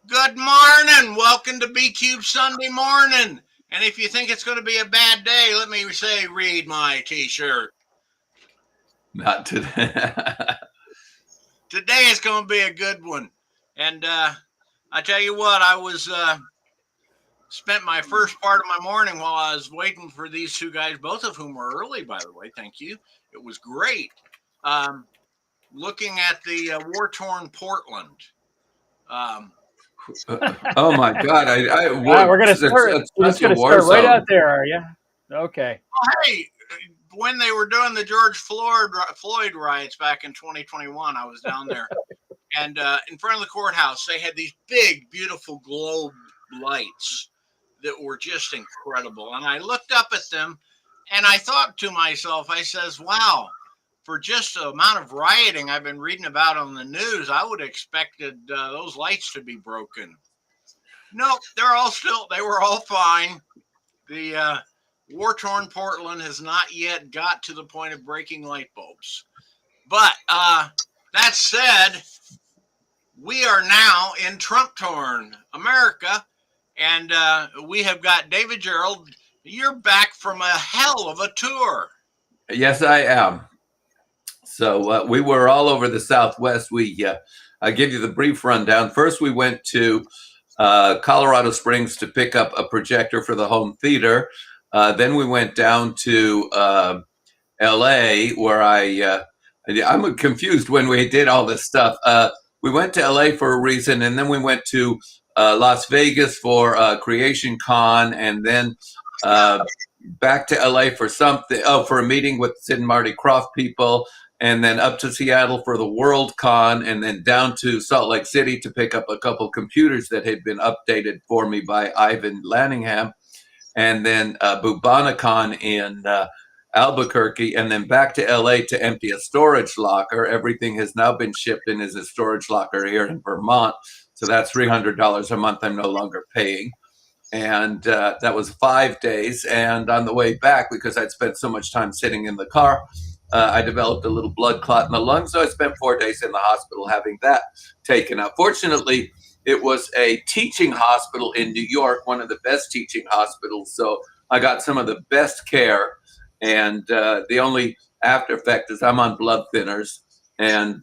Good morning. Welcome to B Cube Sunday morning. And if you think it's going to be a bad day, let me say, read my T-shirt. Not today. Today is going to be a good one. And I tell you what, I was spent my first part of my morning while I was waiting for these two guys, both of whom were early, by the way. Thank you. It was great. Um, Looking at the war-torn Portland. Um, Oh my God! I We're would. gonna start. It's You're just such a gonna war start right out zone. there, are you? Okay. hey, when they were doing the George Floyd riots back in 2021, I was down there, and in front of the courthouse, they had these big, beautiful globe lights that were just incredible. And I looked up at them, and I thought to myself, I says, "Wow." For just the amount of rioting I've been reading about on the news, I would have expected those lights to be broken. Nope, they were all fine. The war torn Portland has not yet got to the point of breaking light bulbs. But that said, we are now in Trump torn America, and we have got David Gerrold. You're back from a hell of a tour. Yes, I am. So we were all over the Southwest. I give you the brief rundown. First, we went to Colorado Springs to pick up a projector for the home theater. Then we went down to L.A., where I'm confused when we did all this stuff. We went to L.A. for a reason, and then we went to Las Vegas for Creation Con, and then back to L.A. for something. Oh, for a meeting with Sid and Marty Krofft people, and then up to Seattle for the World Con, and then down to Salt Lake City to pick up a couple computers that had been updated for me by Ivan Lanningham, and then Bubonicon in Albuquerque, and then back to LA to empty a storage locker. Everything has now been shipped and is a storage locker here in Vermont. So that's $300 a month I'm no longer paying. And that was 5 days. And on the way back, because I'd spent so much time sitting in the car, I developed a little blood clot in the lung. So I spent 4 days in the hospital having that taken out. Fortunately, it was a teaching hospital in New York, one of the best teaching hospitals. So I got some of the best care. And the only after effect is I'm on blood thinners. And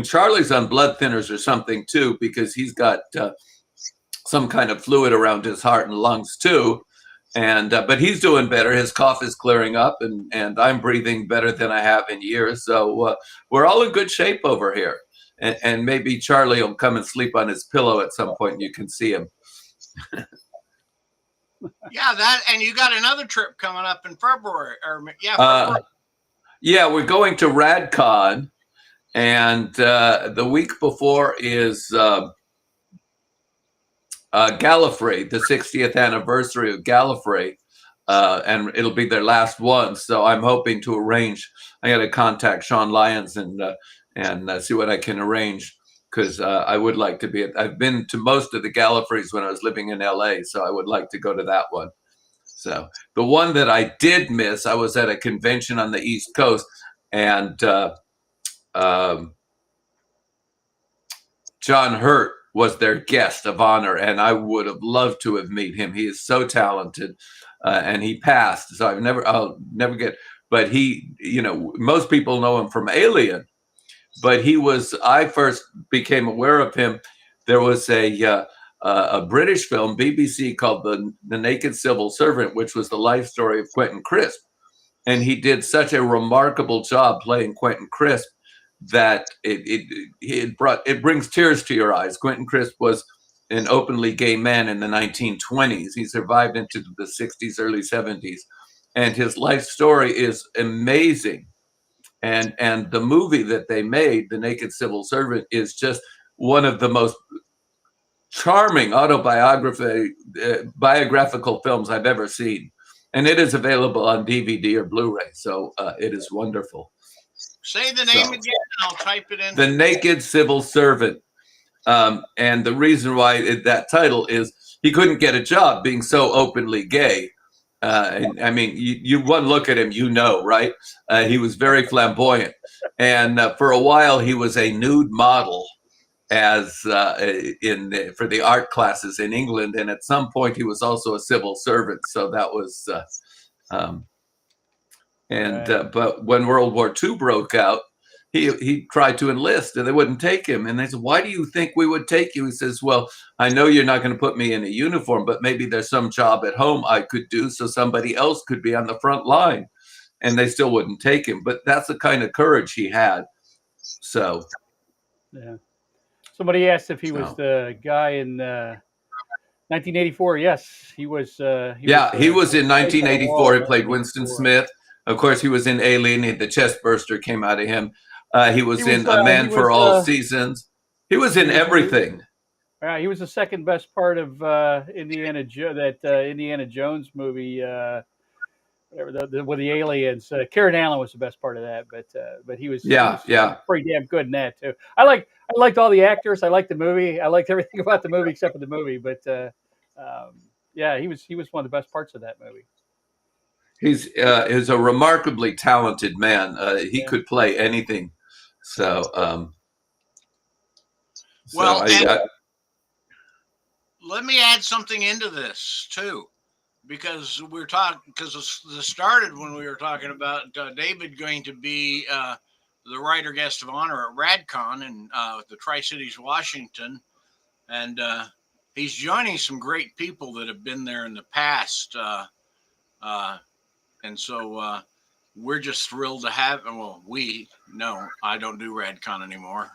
Charlie's on blood thinners or something too, because he's got some kind of fluid around his heart and lungs too. And but he's doing better. His cough is clearing up, and I'm breathing better than I have in years. So we're all in good shape over here. And maybe Charlie will come and sleep on his pillow at some point, and you can see him. Yeah, that, and you got another trip coming up in February, or yeah, Uh, February. yeah, we're going to RadCon, and the week before is Gallifrey, the 60th anniversary of Gallifrey, and it'll be their last one. So I'm hoping to arrange. I got to contact Sean Lyons and see what I can arrange, because I would like to be. I've been to most of the Gallifreys when I was living in LA, so I would like to go to that one. So the one that I did miss, I was at a convention on the East Coast, and um, John Hurt was their guest of honor, and I would have loved to have met him. He is so talented, and he passed, so I'll never get. But most people know him from Alien, but I first became aware of him. There was a British film, BBC, called the Naked Civil Servant, which was the life story of Quentin Crisp, and he did such a remarkable job playing Quentin Crisp that it brings tears to your eyes. Quentin Crisp was an openly gay man in the 1920s. He survived into the 60s, early 70s, and his life story is amazing. And the movie that they made, The Naked Civil Servant, is just one of the most charming biographical films I've ever seen. And it is available on DVD or Blu-ray, so it is wonderful. Say the name So, again, and I'll type it in. The Naked Civil Servant. And the reason why that title is he couldn't get a job being so openly gay. And I mean, you one look at him, right? He was very flamboyant. And for a while, he was a nude model. as for the art classes in England, and at some point he was also a civil servant. So that was, but when World War II broke out, he tried to enlist, and they wouldn't take him. And they said, "Why do you think we would take you?" He says, "Well, I know you're not going to put me in a uniform, but maybe there's some job at home I could do, so somebody else could be on the front line." And they still wouldn't take him. But that's the kind of courage he had. So, yeah. Somebody asked if he was the guy in 1984. Yes, he was. He was in 1984. He played Winston Smith. Of course, he was in Alien. The chest burster came out of him. He was in A Man for All Seasons. He was in everything. He was the second best part of Indiana Jones movie. With the aliens. Karen Allen was the best part of that, but he was pretty damn good in that too. I liked all the actors. I liked the movie. I liked everything about the movie except for the movie. But he was one of the best parts of that movie. He's a remarkably talented man. He could play anything. So, let me add something into this too. Because we're talking, because this started when we were talking about David going to be the writer guest of honor at RadCon in the Tri-Cities, Washington, and he's joining some great people that have been there in the past, and so we're just thrilled to have. Well, I don't do RadCon anymore,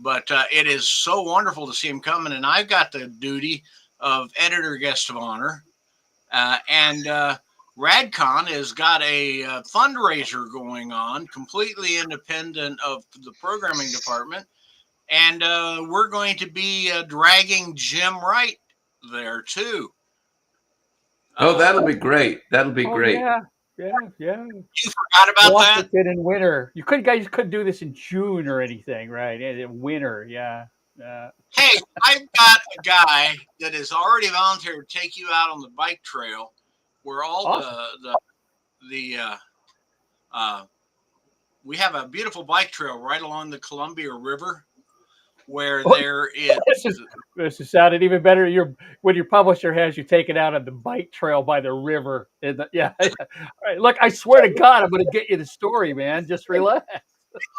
but it is so wonderful to see him coming, and I've got the duty of editor guest of honor. And RadCon has got a fundraiser going on, completely independent of the programming department, and we're going to be dragging Jim Wright there too. That'll be great. That'll be great. Yeah. You forgot about Washington that in winter. You guys couldn't do this in June or anything, right? In winter, yeah. Hey, I've got a guy that has already volunteered to take you out on the bike trail, where all awesome. We have a beautiful bike trail right along the Columbia River, where there is. This has sounded even better. When your publisher has you taken out on the bike trail by the river. Yeah. All right, look, I swear to God, I'm going to get you the story, man. Just relax.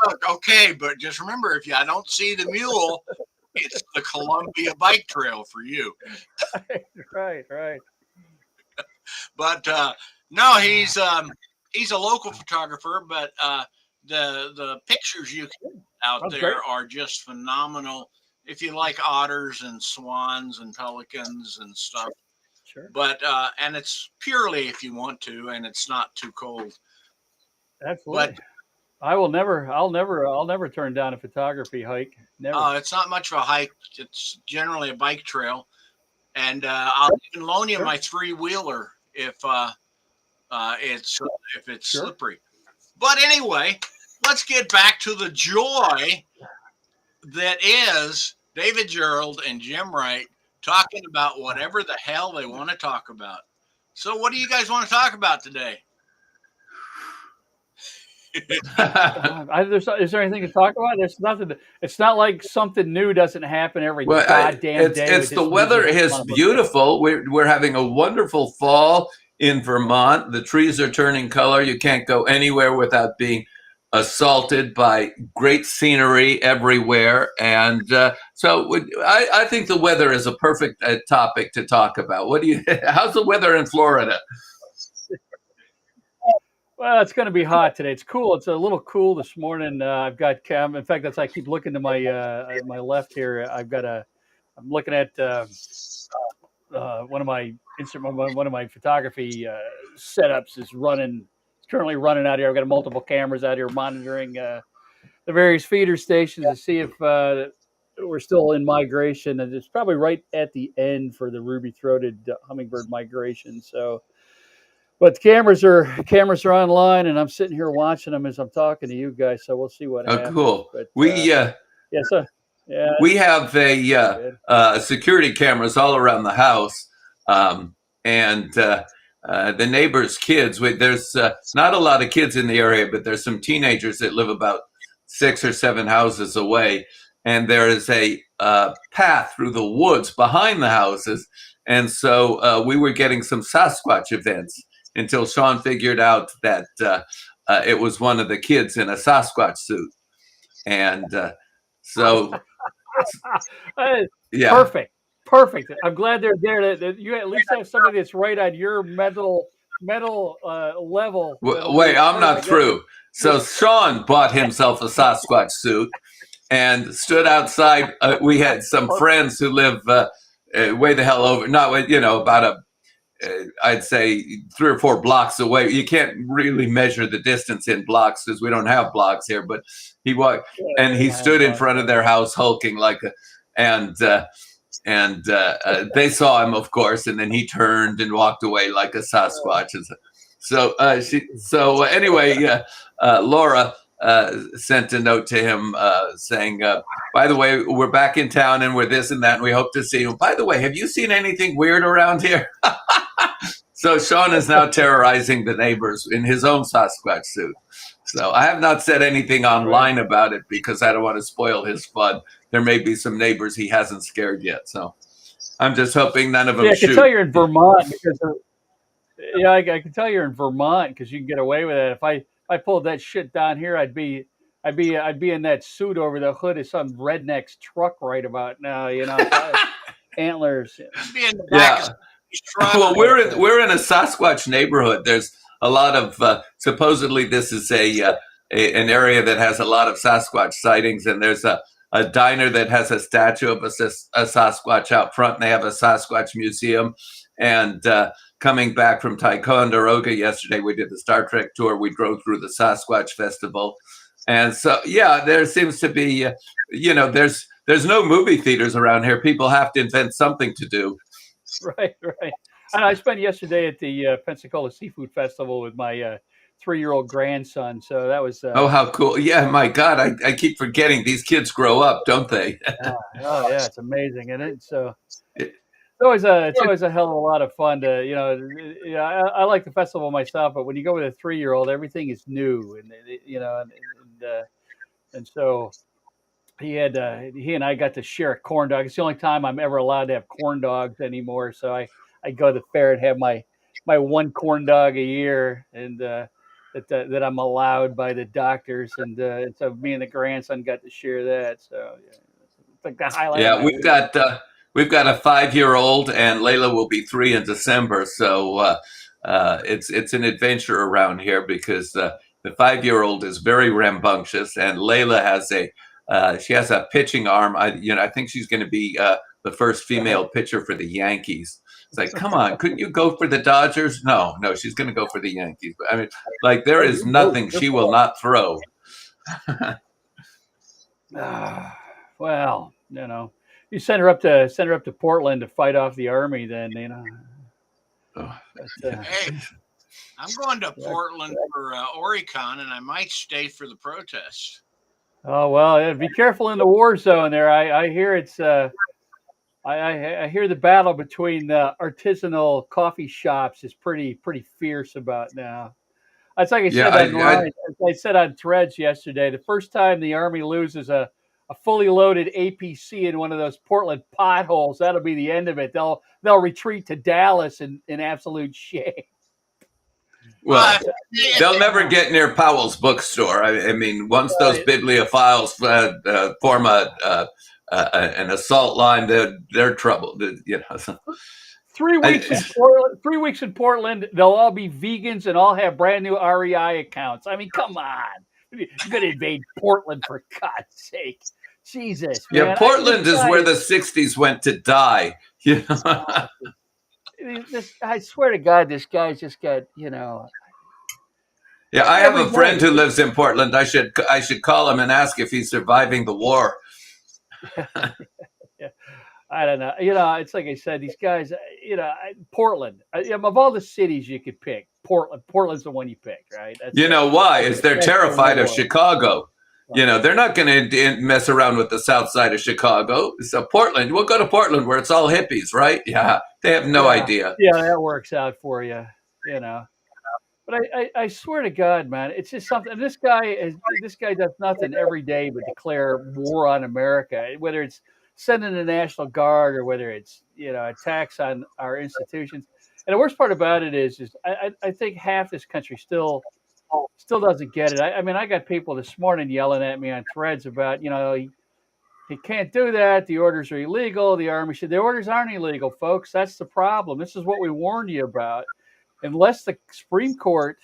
Look, okay, but just remember, if I don't see the mule, it's the Columbia Bike Trail for you. Right. But no, he's a local photographer, but the pictures you get out there great. Are just phenomenal. If you like otters and swans and pelicans and stuff. Sure. But and it's purely if you want to, and it's not too cold. Absolutely. But I'll never turn down a photography hike. Never. It's not much of a hike. It's generally a bike trail, and I'll even loan you my 3-wheeler if it's sure. slippery. But anyway, let's get back to the joy that is David Gerrold and Jim Wright talking about whatever the hell they want to talk about. So, what do you guys want to talk about today? Is there anything to talk about? There's nothing. It's not like something new doesn't happen every goddamn day. It's the weather is beautiful. We're having a wonderful fall in Vermont. The trees are turning color. You can't go anywhere without being assaulted by great scenery everywhere. And so I think the weather is a perfect topic to talk about. How's the weather in Florida? Well, it's going to be hot today. It's cool. It's a little cool this morning. I've got in fact, that's I keep looking to my left here. I'm looking at one of my photography setups is currently running out here. I've got multiple cameras out here monitoring the various feeder stations to see if we're still in migration, and it's probably right at the end for the ruby-throated hummingbird migration. So. But the cameras are online, and I'm sitting here watching them as I'm talking to you guys. So we'll see what happens. Oh, cool. But, we have a security cameras all around the house, and the neighbors' kids. There's not a lot of kids in the area, but there's some teenagers that live about 6 or 7 houses away, and there is a path through the woods behind the houses. And so we were getting some Sasquatch events until Sean figured out that it was one of the kids in a Sasquatch suit. And so, yeah. Perfect. I'm glad they're there. That you at least have somebody that's right on your mental level. Wait, I'm not through. So Sean bought himself a Sasquatch suit and stood outside. We had some friends who live way the hell over, not, about I'd say 3 or 4 blocks away. You can't really measure the distance in blocks because we don't have blocks here, but he walked and he stood in front of their house hulking like and they saw him, of course, and then he turned and walked away like a Sasquatch. So anyway, Laura sent a note to him saying, by the way, we're back in town and we're this and that, and we hope to see you. By the way, have you seen anything weird around here? So Sean is now terrorizing the neighbors in his own Sasquatch suit. So I have not said anything online about it because I don't want to spoil his fun. There may be some neighbors he hasn't scared yet. So I'm just hoping none of them shoot. I can tell you're in Vermont because I can tell you're in Vermont because you can get away with it. If I pulled that shit down here, I'd be in that suit over the hood of some redneck's truck right about now. Antlers. Be in the back Well, we're in a Sasquatch neighborhood. There's a lot of supposedly this is an area that has a lot of Sasquatch sightings, and there's a diner that has a statue of a Sasquatch out front, and they have a Sasquatch museum. And coming back from Ticonderoga yesterday, we did the Star Trek tour. We drove through the Sasquatch Festival, and so there seems to be there's no movie theaters around here. People have to invent something to do. Right. And I spent yesterday at the Pensacola Seafood Festival with my 3-year-old grandson. So that was. Oh, how cool! Yeah, my God, I keep forgetting these kids grow up, don't they? Oh yeah, it's amazing, isn't it? So it's always a hell of a lot of fun to I like the festival myself, but when you go with a 3-year-old, everything is new, and so. He and I got to share a corn dog. It's the only time I'm ever allowed to have corn dogs anymore. So I go to the fair and have my one corn dog a year, and that I'm allowed by the doctors, and so me and the grandson got to share that. So it's like the highlight. Yeah, we've got a 5-year-old, and Layla will be 3 in December. So it's an adventure around here because the 5-year-old is very rambunctious, and Layla has she has a pitching arm. I think she's going to be the first female pitcher for the Yankees. It's like, come on, couldn't you go for the Dodgers? No, she's going to go for the Yankees. But I mean, like, there is nothing she will not throw. Well, you send her up to Portland to fight off the Army, then Hey, I'm going to Portland for Oricon, and I might stay for the protest. Oh well, be careful in the war zone there. I hear it's I hear the battle between the artisanal coffee shops is pretty fierce about now. It's like I said on Threads yesterday. The first time the Army loses a fully loaded APC in one of those Portland potholes, that'll be the end of it. They'll retreat to Dallas in absolute shame. Well, they'll never get near Powell's bookstore. I mean, once those bibliophiles form an assault line, they're troubled. 3 weeks in Portland. 3 weeks in Portland, they'll all be vegans and all have brand new REI accounts. I mean, come on, you're going to invade Portland for God's sake, Jesus. Man. Yeah, Portland is where the '60s went to die. I swear to God, this guy's just got, Yeah, I have a friend who lives in Portland. I should call him and ask if he's surviving the war. Yeah. I don't know. It's like I said, these guys, Portland, of all the cities you could pick, Portland's the one you pick, right? Why? Is they're terrified of Chicago. They're not going to mess around with the south side of Chicago. So Portland, we'll go to Portland where it's all hippies, right? Yeah, they have no idea. Yeah, that works out for you, But I swear to God, man, it's just something. And this guy does nothing every day but declare war on America, whether it's sending the National Guard or whether it's attacks on our institutions. And the worst part about it is I think half this country still doesn't get it. I mean, I got people this morning yelling at me on threads about he can't do that. The orders are illegal. The Army should. The orders aren't illegal, folks. That's the problem. This is what we warned you about. Unless the Supreme Court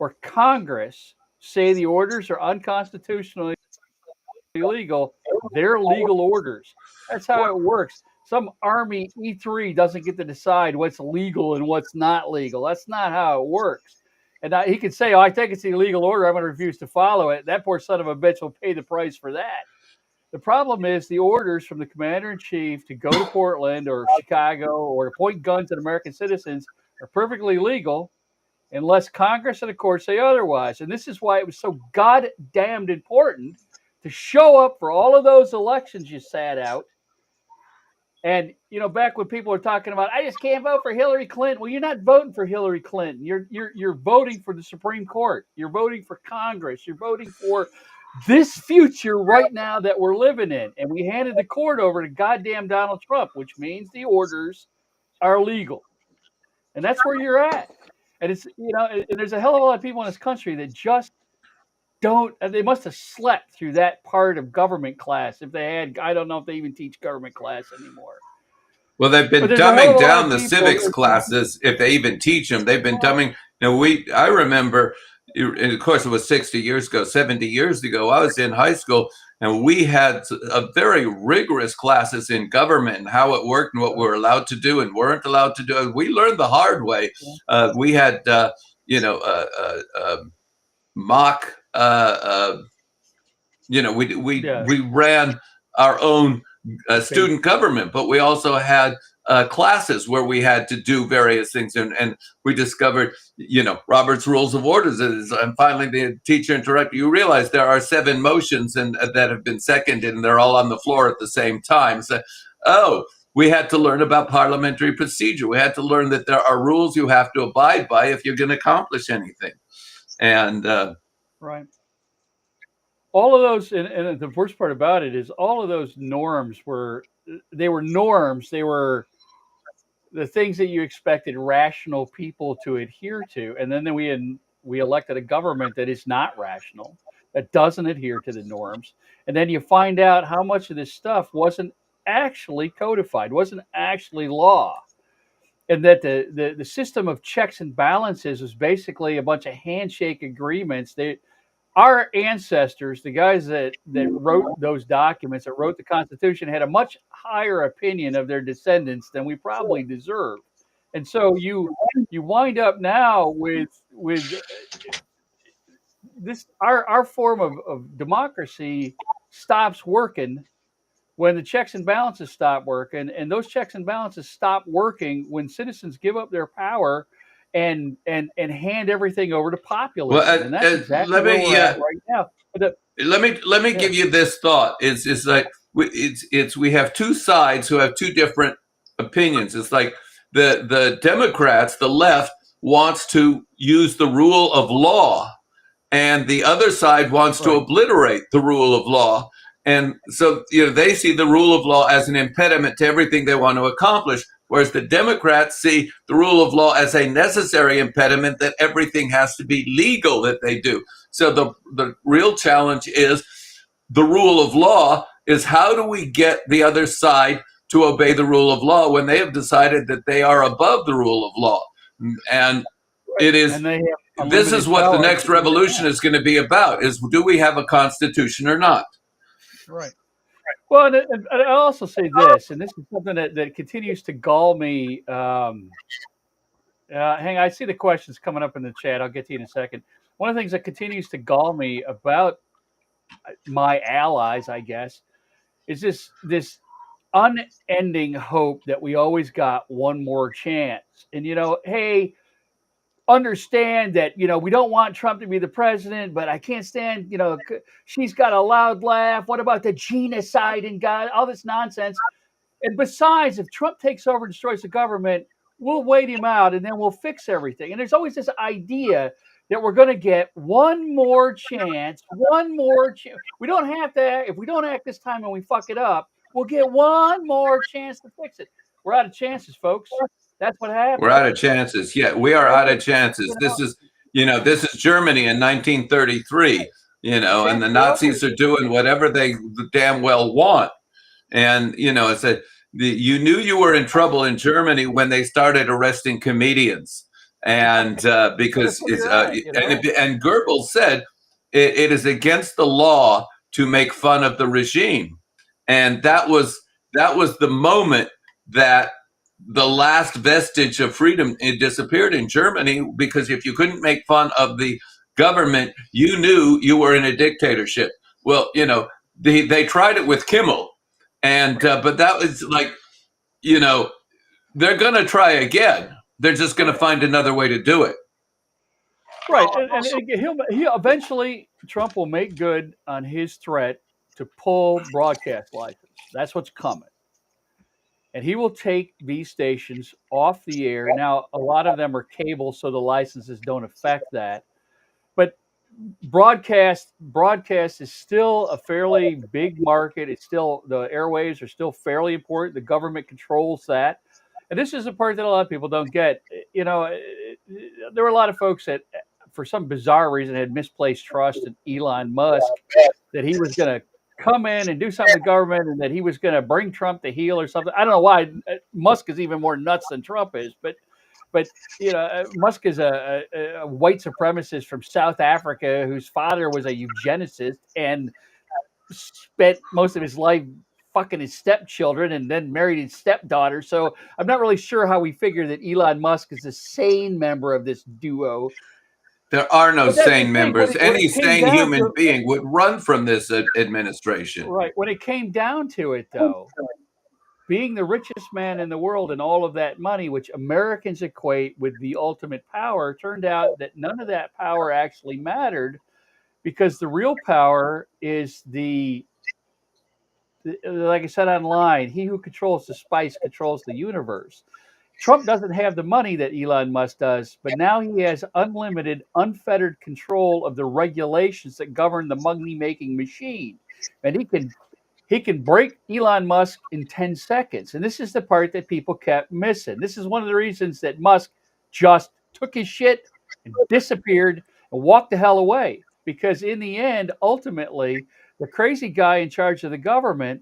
or Congress say the orders are unconstitutionally illegal, they're legal orders. That's how it works. Some Army E3 doesn't get to decide what's legal and what's not legal. That's not how it works. And he could say, "Oh, I think it's an illegal order. I'm going to refuse to follow it." That poor son of a bitch will pay the price for that. The problem is the orders from the commander in chief to go to Portland or Chicago or to point guns at American citizens are perfectly legal unless Congress and the court say otherwise. And this is why it was so goddamned important to show up for all of those elections you sat out. And back when people were talking about, I just can't vote for Hillary Clinton. Well, you're not voting for Hillary Clinton. You're voting for the Supreme Court. You're voting for Congress. You're voting for this future right now that we're living in. And we handed the court over to goddamn Donald Trump, which means the orders are legal. And that's where you're at. And it's, and there's a hell of a lot of people in this country that just they must have slept through that part of government class. If they had, I don't know if they even teach government class anymore. Well, they've been dumbing down the civics classes. If they even teach them, they've been dumbing. I remember, and of course it was 60 years ago, 70 years ago, I was in high school and we had a very rigorous classes in government and how it worked and what we were allowed to do and weren't allowed to do. We learned the hard way. We had, mock, we ran our own student government, but we also had classes where we had to do various things. And we discovered, Robert's Rules of Orders. And finally, the teacher interrupted. You realize there are 7 motions and that have been seconded, and they're all on the floor at the same time. So, we had to learn about parliamentary procedure. We had to learn that there are rules you have to abide by if you're going to accomplish anything. And right. All of those, and the worst part about it is all of those norms were norms. They were the things that you expected rational people to adhere to. And then we elected a government that is not rational, that doesn't adhere to the norms. And then you find out how much of this stuff wasn't actually codified, wasn't actually law. And that the system of checks and balances was basically a bunch of handshake agreements. Our ancestors, the guys that wrote those documents, that wrote the Constitution, had a much higher opinion of their descendants than we probably deserve. And so you wind up now with this, our form of democracy stops working when the checks and balances stop working, and those checks and balances stop working when citizens give up their power and hand everything over to populism. Well, and that's exactly where we're at right now. Let me give you this thought. It's like we have two sides who have two different opinions. It's like the Democrats, the left, wants to use the rule of law, and the other side wants to obliterate the rule of law. And so, they see the rule of law as an impediment to everything they want to accomplish, whereas the Democrats see the rule of law as a necessary impediment, that everything has to be legal that they do. So the real challenge is the rule of law is, how do we get the other side to obey the rule of law when they have decided that they are above the rule of law? And it is, this is what the next revolution is going to be about, is do we have a constitution or not? Right. Well, and I'll also say this, and this is something that continues to gall me. Hang on, I see the questions coming up in the chat. I'll get to you in a second. One of the things that continues to gall me about my allies, I guess, is this unending hope that we always got one more chance. And, hey, understand that, we don't want Trump to be the president, but I can't stand, she's got a loud laugh. What about the genocide and God, all this nonsense? And besides, if Trump takes over and destroys the government, we'll wait him out and then we'll fix everything. And there's always this idea that we're going to get one more chance, one more chance. We don't have to act. If we don't act this time and we fuck it up, we'll get one more chance to fix it. We're out of chances, folks. That's what We're happened. out of chances. Yeah, we are out of chances. This is Germany in 1933, and the Nazis are doing whatever they damn well want. And, you knew you were in trouble in Germany when they started arresting comedians. And because and Goebbels said it is against the law to make fun of the regime. And that was the moment that the last vestige of freedom, it disappeared in Germany, because if you couldn't make fun of the government, you knew you were in a dictatorship. Well, they tried it with Kimmel, and but that was like, they're going to try again. They're just going to find another way to do it. Right, and he'll eventually, Trump will make good on his threat to pull broadcast license. That's what's coming. And he will take these stations off the air. Now, a lot of them are cable, so the licenses don't affect that. But broadcast is still a fairly big market. It's still, the airwaves are still fairly important. The government controls that. And this is the part that a lot of people don't get. There were a lot of folks that, for some bizarre reason, had misplaced trust in Elon Musk, that he was going to come in and do something with government, and that he was going to bring Trump to heel or something. I don't know why. Musk is even more nuts than Trump is, but Musk is a white supremacist from South Africa whose father was a eugenicist and spent most of his life fucking his stepchildren and then married his stepdaughter. So I'm not really sure how we figure that Elon Musk is a sane member of this duo. There are no sane members. Any sane human being would run from this administration. Right. When it came down to it, though, being the richest man in the world and all of that money, which Americans equate with the ultimate power, turned out that none of that power actually mattered, because the real power is like I said online, he who controls the spice controls the universe. Trump doesn't have the money that Elon Musk does, but now he has unlimited, unfettered control of the regulations that govern the money-making machine. And he can break Elon Musk in 10 seconds. And this is the part that people kept missing. This is one of the reasons that Musk just took his shit and disappeared and walked the hell away. Because in the end, ultimately, the crazy guy in charge of the government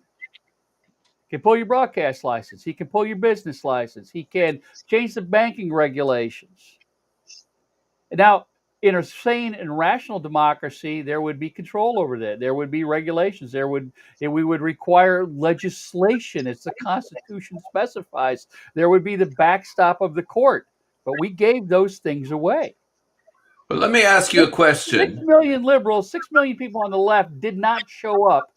can pull your broadcast license. He can pull your business license. He can change the banking regulations. Now, in a sane and rational democracy, there would be control over that. There would be regulations. We would require legislation, as the Constitution specifies. There would be the backstop of the court. But we gave those things away. But let me ask you a question. 6 million liberals, 6 million people on the left did not show up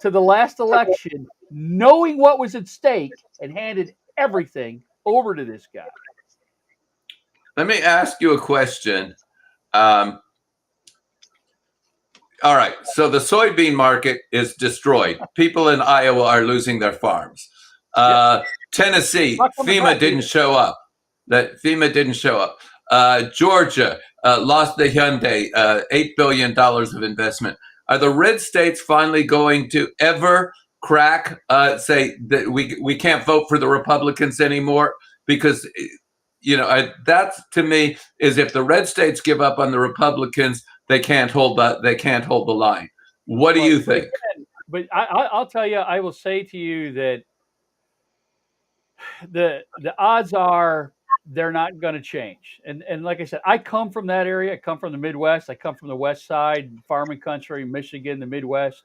to the last election knowing what was at stake and handed everything over to this guy. Let me ask you a question. All right. So the soybean market is destroyed. People in Iowa are losing their farms. Tennessee, FEMA didn't show up. Georgia lost the Hyundai, $8 billion of investment. Are the red states finally going to ever crack, say that we can't vote for the Republicans anymore? Because, that to me is, if the red states give up on the Republicans, they can't hold the line. What do you think? But I'll tell you, I will say to you that the odds are they're not going to change. And like I said, I come from that area. I come from the Midwest. I come from the West Side, farming country, Michigan, the Midwest.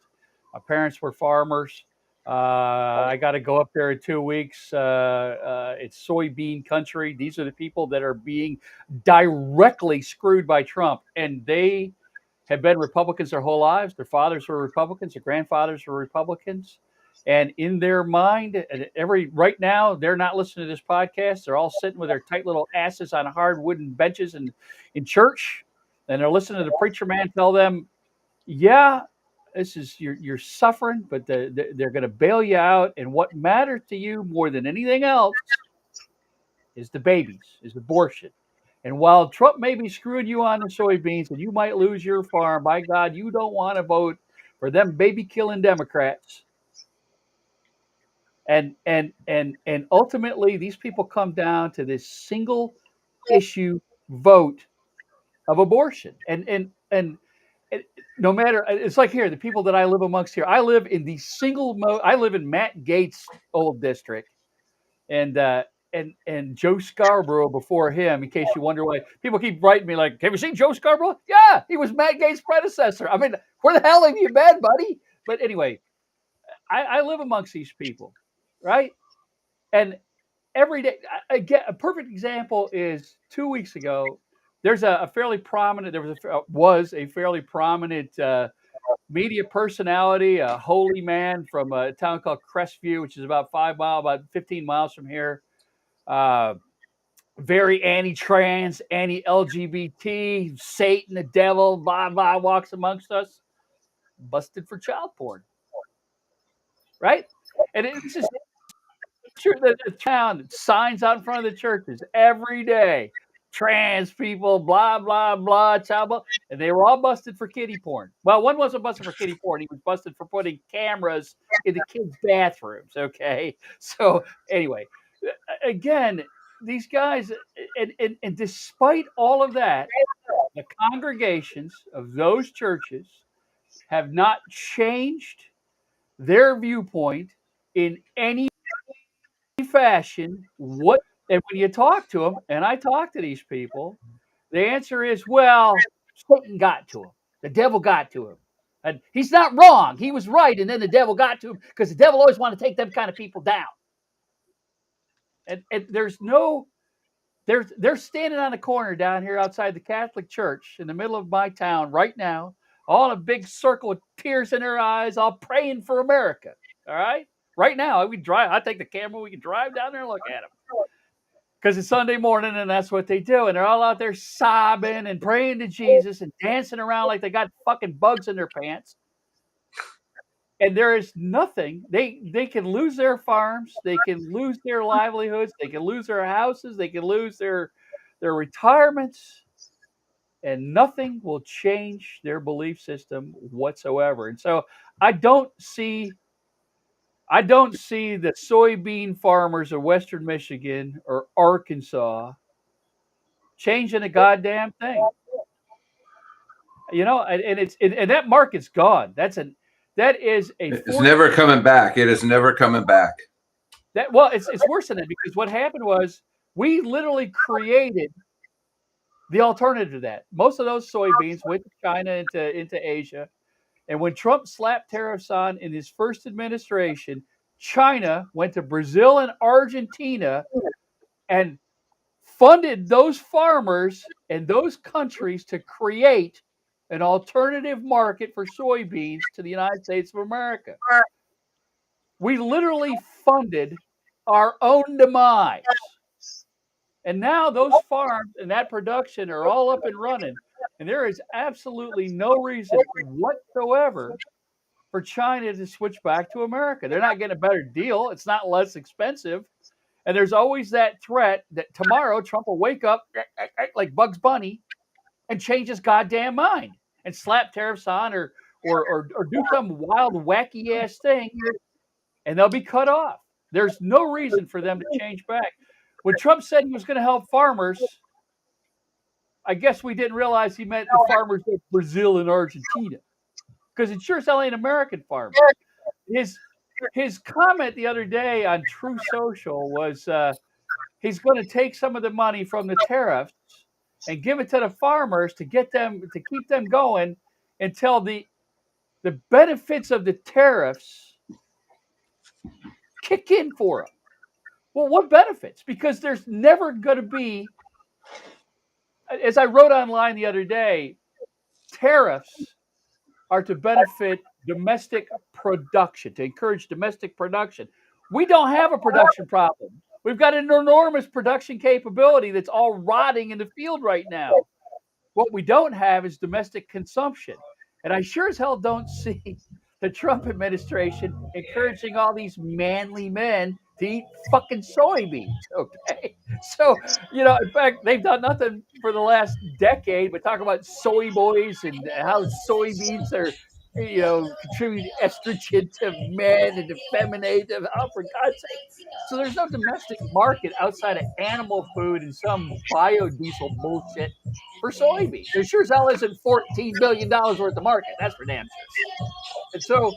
My parents were farmers. I got to go up there in 2 weeks. It's soybean country. These are the people that are being directly screwed by Trump. And they have been Republicans their whole lives. Their fathers were Republicans. Their grandfathers were Republicans. And in their mind, right now, they're not listening to this podcast. They're all sitting with their tight little asses on hard wooden benches in church. And they're listening to the preacher man tell them, yeah, this is you're suffering, but they're going to bail you out. And what matters to you more than anything else is the babies, is abortion. And while Trump may be screwing you on the soybeans and you might lose your farm, by God, you don't want to vote for them baby killing Democrats. And ultimately, these people come down to this single issue vote of abortion. And no matter, it's like here, the people that I live amongst here, I live in the I live in Matt Gaetz' old district, and Joe Scarborough before him. In case you wonder why people keep writing me like, "Have you seen Joe Scarborough?" Yeah, he was Matt Gaetz' predecessor. I mean, where the hell have you been, buddy? But anyway, I live amongst these people, right? And every day, a perfect example is 2 weeks ago. There's a fairly prominent. Was a fairly prominent media personality, a holy man from a town called Crestview, which is about 15 miles from here. Very anti-trans, anti-LGBT, Satan, the devil, blah blah, walks amongst us. Busted for child porn, right? And it's just true that the town signs out in front of the churches every day. Trans people, blah blah blah, child blah, and they were all busted for kiddie porn. Well, one wasn't busted for kiddie porn; he was busted for putting cameras in the kids' bathrooms. Okay, so anyway, again, these guys, and despite all of that, the congregations of those churches have not changed their viewpoint in any fashion. What? And when you talk to them, and I talk to these people, the answer is, well, Satan got to him. The devil got to him. And he's not wrong. He was right. And then the devil got to him because the devil always wanted to take them kind of people down. And they're standing on a corner down here outside the Catholic Church in the middle of my town right now, all in a big circle with tears in their eyes, all praying for America. All right? Right now, I take the camera, we can drive down there and look at them. Because it's Sunday morning and that's what they do. And they're all out there sobbing and praying to Jesus and dancing around like they got fucking bugs in their pants. And there is nothing. They can lose their farms. They can lose their livelihoods. They can lose their houses. They can lose their retirements. And nothing will change their belief system whatsoever. And so I don't see the soybean farmers of Western Michigan or Arkansas changing a goddamn thing. And that market's gone. It's never coming back. It is never coming back. It's worse than that, because what happened was we literally created the alternative to that. Most of those soybeans went to China, into Asia. And when Trump slapped tariffs on in his first administration, China went to Brazil and Argentina and funded those farmers and those countries to create an alternative market for soybeans to the United States of America. We literally funded our own demise. And now those farms and that production are all up and running. And there is absolutely no reason whatsoever for China to switch back to America. They're not getting a better deal. It's not less expensive. And there's always that threat that tomorrow Trump will wake up like Bugs Bunny and change his goddamn mind and slap tariffs on or do some wild, wacky ass thing, and they'll be cut off. There's no reason for them to change back. When Trump said he was going to help farmers, I guess we didn't realize he meant the farmers of Brazil and Argentina, because it sure as hell ain't American farmers. His comment the other day on True Social was he's going to take some of the money from the tariffs and give it to the farmers to keep them going until the benefits of the tariffs kick in for them. Well, what benefits? Because there's never going to be, as I wrote online the other day, tariffs are to benefit domestic production, to encourage domestic production. We don't have a production problem. We've got an enormous production capability that's all rotting in the field right now. What we don't have is domestic consumption. And I sure as hell don't see the Trump administration encouraging all these manly men to eat fucking soybeans. Okay, so in fact, they've done nothing for the last decade but talk about soy boys and how soybeans are, contributing estrogen to men and effeminate them. Oh, for God's sake! So there's no domestic market outside of animal food and some biodiesel bullshit for soybeans. There sure as hell isn't $14 billion worth of market. That's for damn sure. And so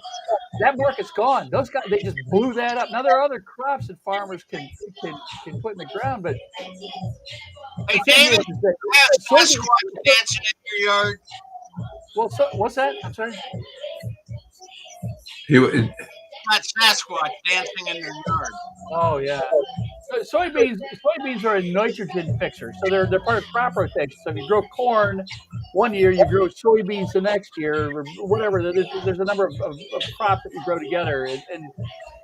that market's gone. Those guys, they just blew that up. Now there are other crops that farmers can put in the ground, but Hey, the thing David, is that you have soybeans. Sasquatch dancing in your yard. Well, so what's that? I'm sorry. Not Sasquatch dancing in their yard. Oh yeah. Soybeans are a nitrogen fixer, so they're part of crop rotation. So if you grow corn one year, you grow soybeans the next year, or whatever. There's a number of crops that you grow together, and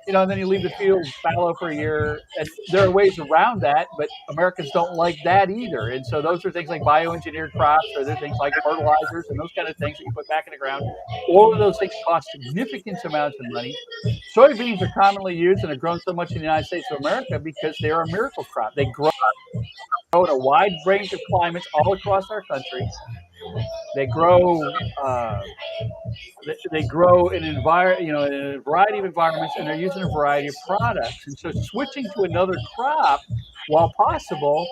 and then you leave the field fallow for a year. And there are ways around that, but Americans don't like that either. And so those are things like bioengineered crops, or there are things like fertilizers and those kind of things that you put back in the ground. All of those things cost significant amounts of money. Soybeans are commonly used and have grown so much in the United States of America because they are a miracle crop. They grow in a wide range of climates all across our country. They grow. They grow in in a variety of environments, and they're using a variety of products. And so, switching to another crop, while possible,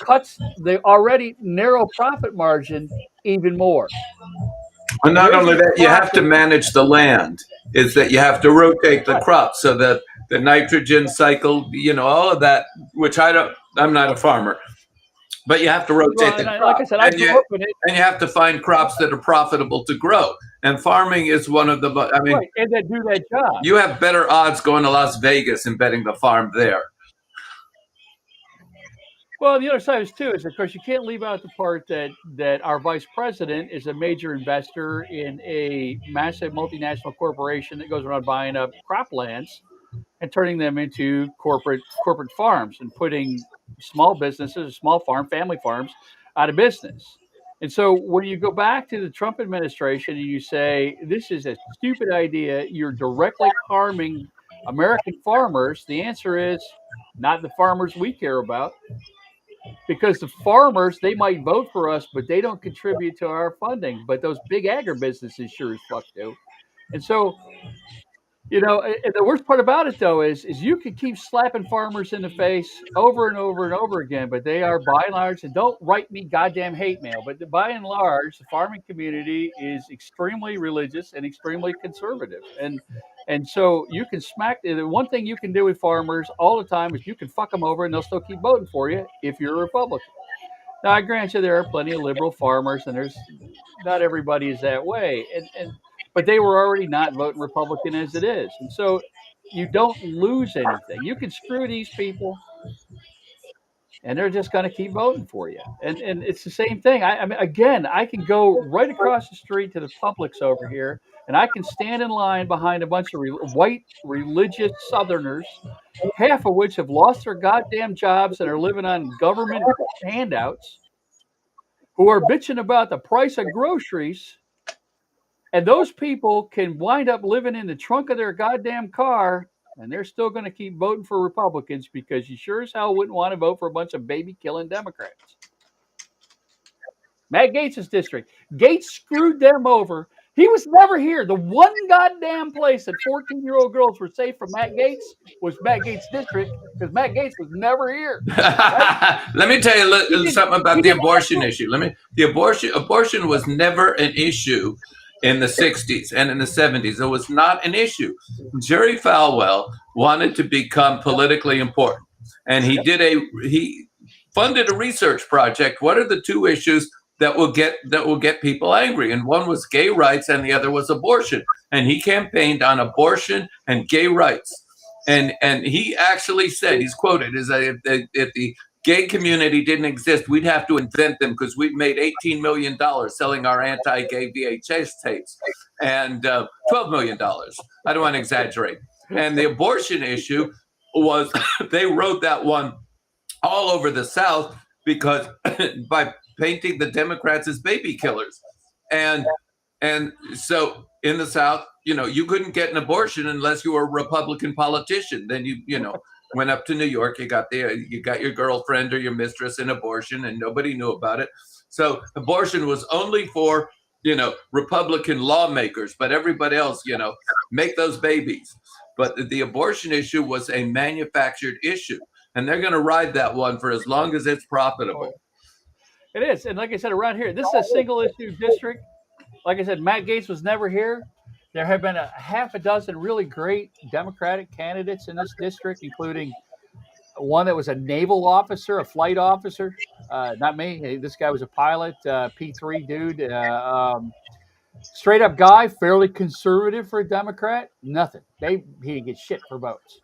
cuts the already narrow profit margin even more. And not only that, you have to manage the land. Is that you have to rotate the crops so that the nitrogen cycle, all of that, which I'm not a farmer, but you have to rotate the crops. Like I said, I grew up in it. And you have to find crops that are profitable to grow. And farming is one of the, right, and that do that job. You have better odds going to Las Vegas and betting the farm there. Well, the other side is too is, of course, you can't leave out the part that our vice president is a major investor in a massive multinational corporation that goes around buying up croplands and turning them into corporate farms and putting small businesses, small family farms, out of business. And so when you go back to the Trump administration and you say this is a stupid idea, you're directly harming American farmers, the answer is not the farmers we care about. Because the farmers, they might vote for us, but they don't contribute to our funding. But those big agribusinesses sure as fuck do. And so, and the worst part about it, though, is you can keep slapping farmers in the face over and over and over again, but they are, by and large, and don't write me goddamn hate mail, but by and large, the farming community is extremely religious and extremely conservative. And so you can the one thing you can do with farmers all the time is you can fuck them over and they'll still keep voting for you if you're a Republican. Now, I grant you there are plenty of liberal farmers, and not everybody is that way. But they were already not voting Republican as it is. And so you don't lose anything. You can screw these people, and they're just going to keep voting for you. And it's the same thing. I mean, again, I can go right across the street to the Publix over here, and I can stand in line behind a bunch of white religious Southerners, half of which have lost their goddamn jobs and are living on government handouts, who are bitching about the price of groceries. And those people can wind up living in the trunk of their goddamn car, and they're still going to keep voting for Republicans because you sure as hell wouldn't want to vote for a bunch of baby-killing Democrats. Matt Gaetz' district. Gaetz screwed them over. He was never here. The one goddamn place that 14-year-old girls were safe from Matt Gaetz was Matt Gaetz' district because Matt Gaetz was never here. Right? Let me tell you something about the abortion issue. The abortion was never an issue in the 60s and in the 70s. It was not an issue. Jerry Falwell wanted to become politically important, and he funded a research project. What are the two issues that will get people angry? And one was gay rights, and the other was abortion. And he campaigned on abortion and gay rights. And he actually said, he's quoted, is that if the gay community didn't exist, we'd have to invent them because we've made $18 million selling our anti-gay VHS tapes, and $12 million. I don't want to exaggerate. And the abortion issue was, they wrote that one all over the South because by painting the Democrats as baby killers. And so in the South, you couldn't get an abortion unless you were a Republican politician. Then went up to New York. You got your girlfriend or your mistress in abortion, and nobody knew about it. So abortion was only for, Republican lawmakers, but everybody else, make those babies. But the abortion issue was a manufactured issue, and they're going to ride that one for as long as it's profitable. It is. And like I said, around here, this is a single issue district. Like I said, Matt Gaetz was never here. There have been a half a dozen really great Democratic candidates in this district, including one that was a naval officer, a flight officer. Not me. This guy was a pilot, P3 dude. Straight up guy, fairly conservative for a Democrat. Nothing. He didn't get shit for votes.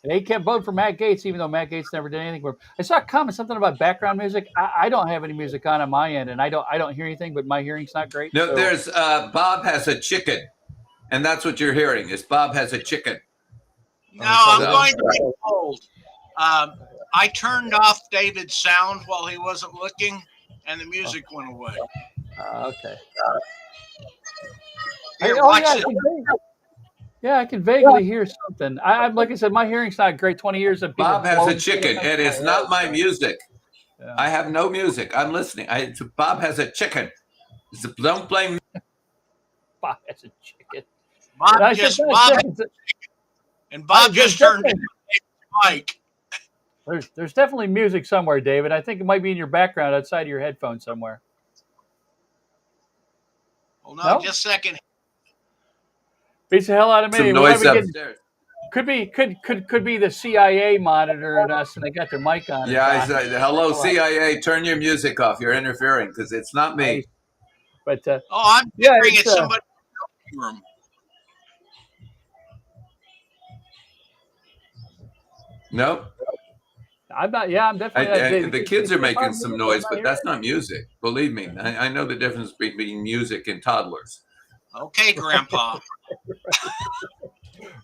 They kept voting for Matt Gaetz, even though Matt Gaetz never did anything for him. I saw a comment, something about background music. I don't have any music on my end, and I don't hear anything, but my hearing's not great. No, so. There's Bob has a chicken, and that's what you're hearing is Bob has a chicken. No, I'm going to be bold. I turned off David's sound while he wasn't looking, and the music went away. Okay. Here, I can vaguely hear something. I like I said, my hearing's not great. 20 years of Bob has a chicken. It is not my music. Yeah. I have no music. I'm listening. Bob has a chicken. Don't blame me. Bob has a chicken. Bob just turned into Mike. There's definitely music somewhere, David. I think it might be in your background outside of your headphones somewhere. Well, no, just a second. Beats the hell out of me. Some noise upstairs. Could be the CIA monitoring us, and they got their mic on. Yeah, I said, hello, CIA. Turn your music off. You're interfering because it's not me. But I'm hearing it's somebody in the room. No. I'm not. Yeah, I'm definitely. The kids are making some noise, but that's not music. Believe me, I know the difference between music and toddlers. Okay, Grandpa.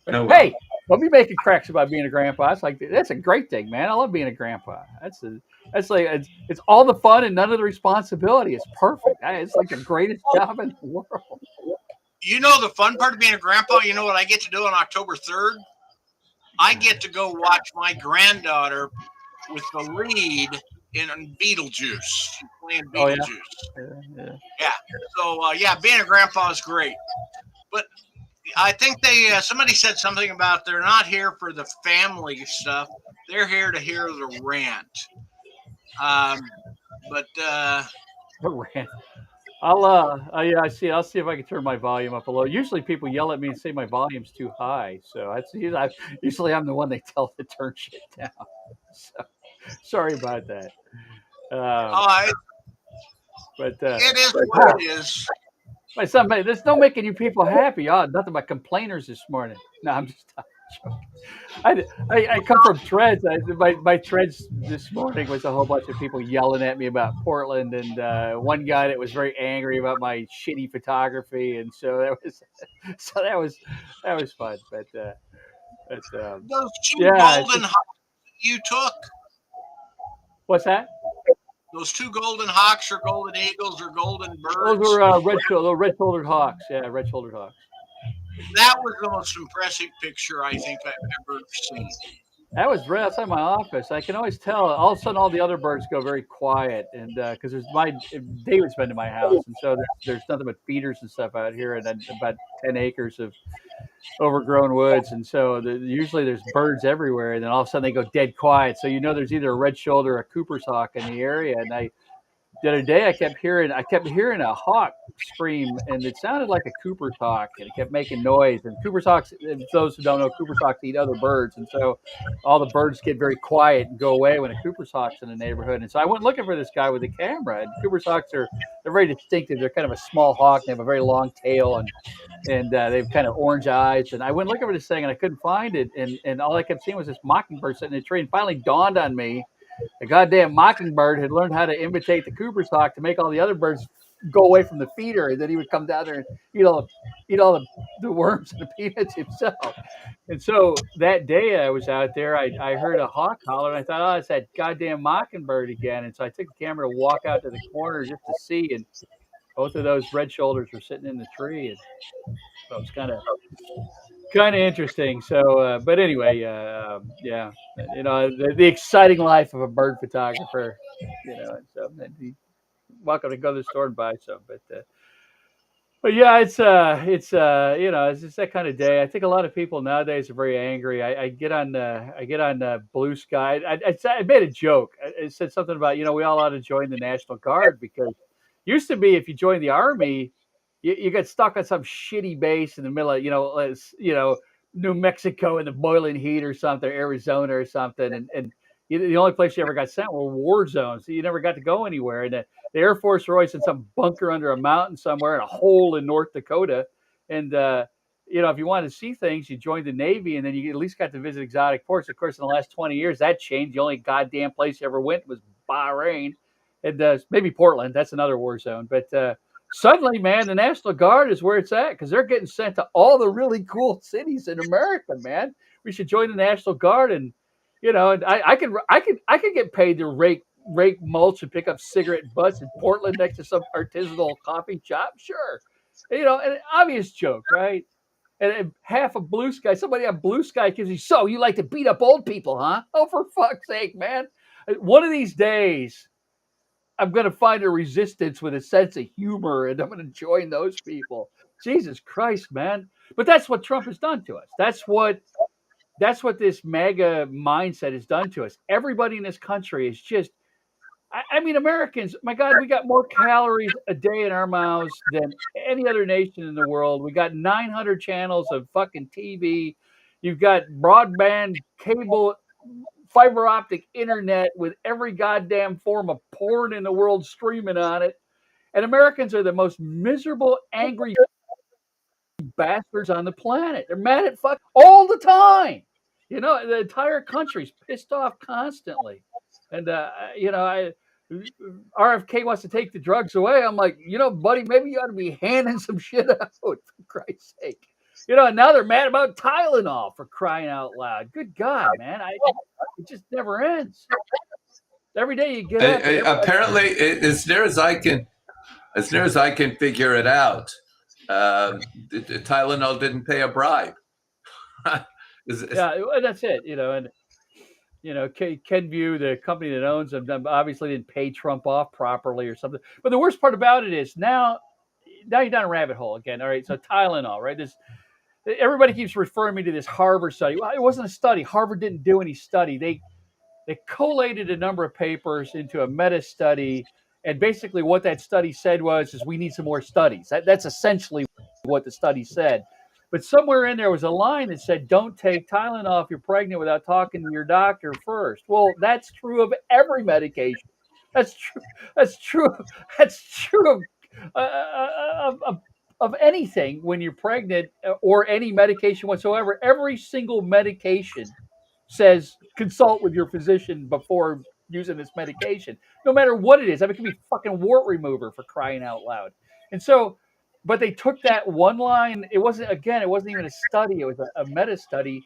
Hey, don't be making cracks about being a grandpa. It's like that's a great thing, man. I love being a grandpa. It's all the fun and none of the responsibility. It's perfect. It's like the greatest job in the world. You know the fun part of being a grandpa? You know what I get to do on October 3rd? I get to go watch my granddaughter with the lead in Beetlejuice. She's playing Beetlejuice. Yeah. So, being a grandpa is great. But I think somebody said something about they're not here for the family stuff. They're here to hear the rant. The rant. I see. I'll see if I can turn my volume up a little. Usually people yell at me and say my volume's too high. So usually I'm the one they tell to turn shit down. So sorry about that. But it is what it is. There's no making you people happy. Nothing but complainers this morning. No, I'm just joking. I come from Threads. My Threads this morning was a whole bunch of people yelling at me about Portland, and one guy that was very angry about my shitty photography, and so that was fun. But those two golden hawks you took. What's that? Those two golden hawks or golden eagles or golden birds. Those were red-shouldered hawks. Yeah, red-shouldered hawks. That was the most impressive picture I think I've ever seen. That was right outside my office. I can always tell. All of a sudden, all the other birds go very quiet, and because David's been to my house, and so there's nothing but feeders and stuff out here, and then about 10 acres of overgrown woods, and so usually there's birds everywhere, and then all of a sudden they go dead quiet. So there's either a red shoulder or a Cooper's hawk in the area, and the other day I kept hearing a hawk scream, and it sounded like a Cooper's hawk, and it kept making noise. And Cooper's hawks, those who don't know, Cooper's hawks eat other birds, and so all the birds get very quiet and go away when a Cooper's hawk's in the neighborhood. And so I went looking for this guy with a camera. And Cooper's hawks they're very distinctive. They're kind of a small hawk. They have a very long tail, and they have kind of orange eyes. And I went looking for this thing, and I couldn't find it. And all I kept seeing was this mockingbird sitting in a tree. And finally dawned on me, the goddamn mockingbird had learned how to imitate the Cooper's hawk to make all the other birds go away from the feeder, and then he would come down there and eat all the worms and the peanuts himself. And so that day I was out there, I heard a hawk holler, and I thought, oh, it's that goddamn mockingbird again. And so I took the camera to walk out to the corner just to see, and both of those red shoulders were sitting in the tree. And so it's kind of kind of interesting. So, but anyway, yeah, the exciting life of a bird photographer, and so and welcome to go to the store and buy some. But yeah, it's just that kind of day. I think a lot of people nowadays are very angry. I get on Blue Sky. I made a joke. I said something about we all ought to join the National Guard because used to be if you joined the Army, you got stuck on some shitty base in the middle of New Mexico in the boiling heat or something, Arizona or something, and the only place you ever got sent were war zones. So you never got to go anywhere. And the Air Force were always in some bunker under a mountain somewhere in a hole in North Dakota. And, if you wanted to see things, you joined the Navy and then you at least got to visit exotic ports. Of course, in the last 20 years, that changed. The only goddamn place you ever went was Bahrain and maybe Portland. That's another war zone. But suddenly, man, the National Guard is where it's at because they're getting sent to all the really cool cities in America, man. We should join the National Guard and, and I could get paid to rake mulch and pick up cigarette butts in Portland next to some artisanal coffee shop. Sure. An obvious joke, right? And half of Blue Sky, somebody on Blue Sky gives you, so you like to beat up old people, huh? Oh, for fuck's sake, man. One of these days, I'm going to find a resistance with a sense of humor and I'm going to join those people. Jesus Christ, man. But that's what Trump has done to us. That's what this MAGA mindset has done to us. Everybody in this country is just, I mean, Americans, my God, we got more calories a day in our mouths than any other nation in the world. We got 900 channels of fucking TV. You've got broadband, cable, fiber optic internet with every goddamn form of porn in the world streaming on it. And Americans are the most miserable, angry bastards on the planet. They're mad at fuck all the time. The entire country's pissed off constantly. And RFK wants to take the drugs away. I'm like, buddy, maybe you ought to be handing some shit out for Christ's sake. And now they're mad about Tylenol for crying out loud. Good God, man. It just never ends. Every day you get up. Apparently, as near as I can figure it out, Tylenol didn't pay a bribe. Yeah, that's it. And Kenvue, the company that owns them, obviously didn't pay Trump off properly or something. But the worst part about it is now you're down a rabbit hole again. All right, so Tylenol, right? Everybody keeps referring me to this Harvard study. Well, it wasn't a study. Harvard didn't do any study. They collated a number of papers into a meta study, and basically what that study said is we need some more studies. That's essentially what the study said. But somewhere in there was a line that said, don't take Tylenol if you're pregnant without talking to your doctor first. Well, that's true of every medication. That's true. That's true. That's true of anything when you're pregnant or any medication whatsoever. Every single medication says consult with your physician before using this medication, no matter what it is. I mean, it could be fucking wart remover for crying out loud. And so, but they took that one line. It wasn't even a study. It was a meta study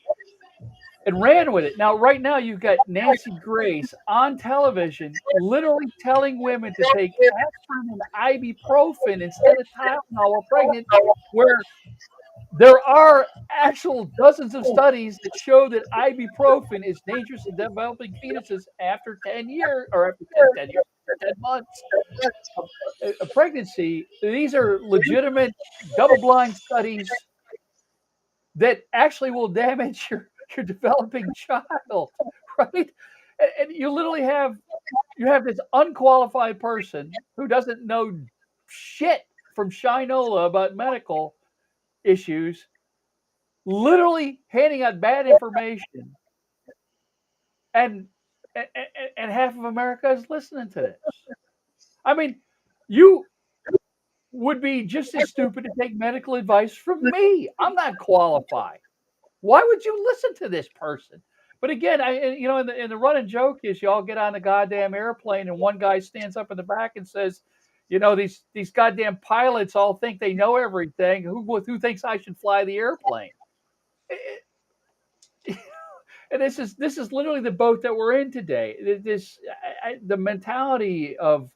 and ran with it. Now, right now, you've got Nancy Grace on television literally telling women to take aspirin and ibuprofen instead of Tylenol while pregnant, where there are actual dozens of studies that show that ibuprofen is dangerous in developing fetuses after 10 years or after 10 years, 10 months of pregnancy. These are legitimate double-blind studies that actually will damage your developing child, right? And you literally have this unqualified person who doesn't know shit from Shinola about medical issues, literally handing out bad information, and half of America is listening to this. I mean, you would be just as stupid to take medical advice from me. I'm not qualified. Why would you listen to this person? But again, in the running joke is you all get on the goddamn airplane and one guy stands up in the back and says, these goddamn pilots all think they know everything. Who thinks I should fly the airplane? And this is literally the boat that we're in today. The mentality of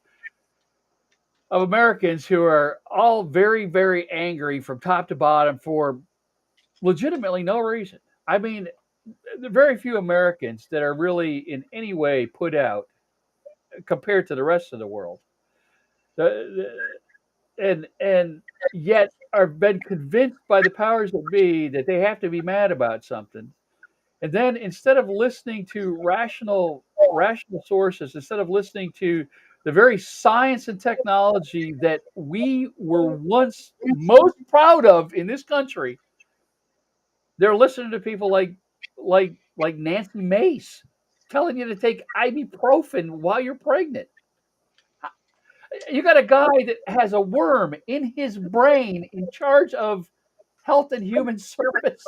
Americans who are all very, very angry from top to bottom for legitimately no reason. I mean, the very few Americans that are really in any way put out compared to the rest of the world. And yet are been convinced by the powers that be that they have to be mad about something. And then instead of listening to rational sources, instead of listening to the very science and technology that we were once most proud of in this country, they're listening to people like Nancy Mace telling you to take ibuprofen while you're pregnant. You got a guy that has a worm in his brain in charge of Health and Human Services.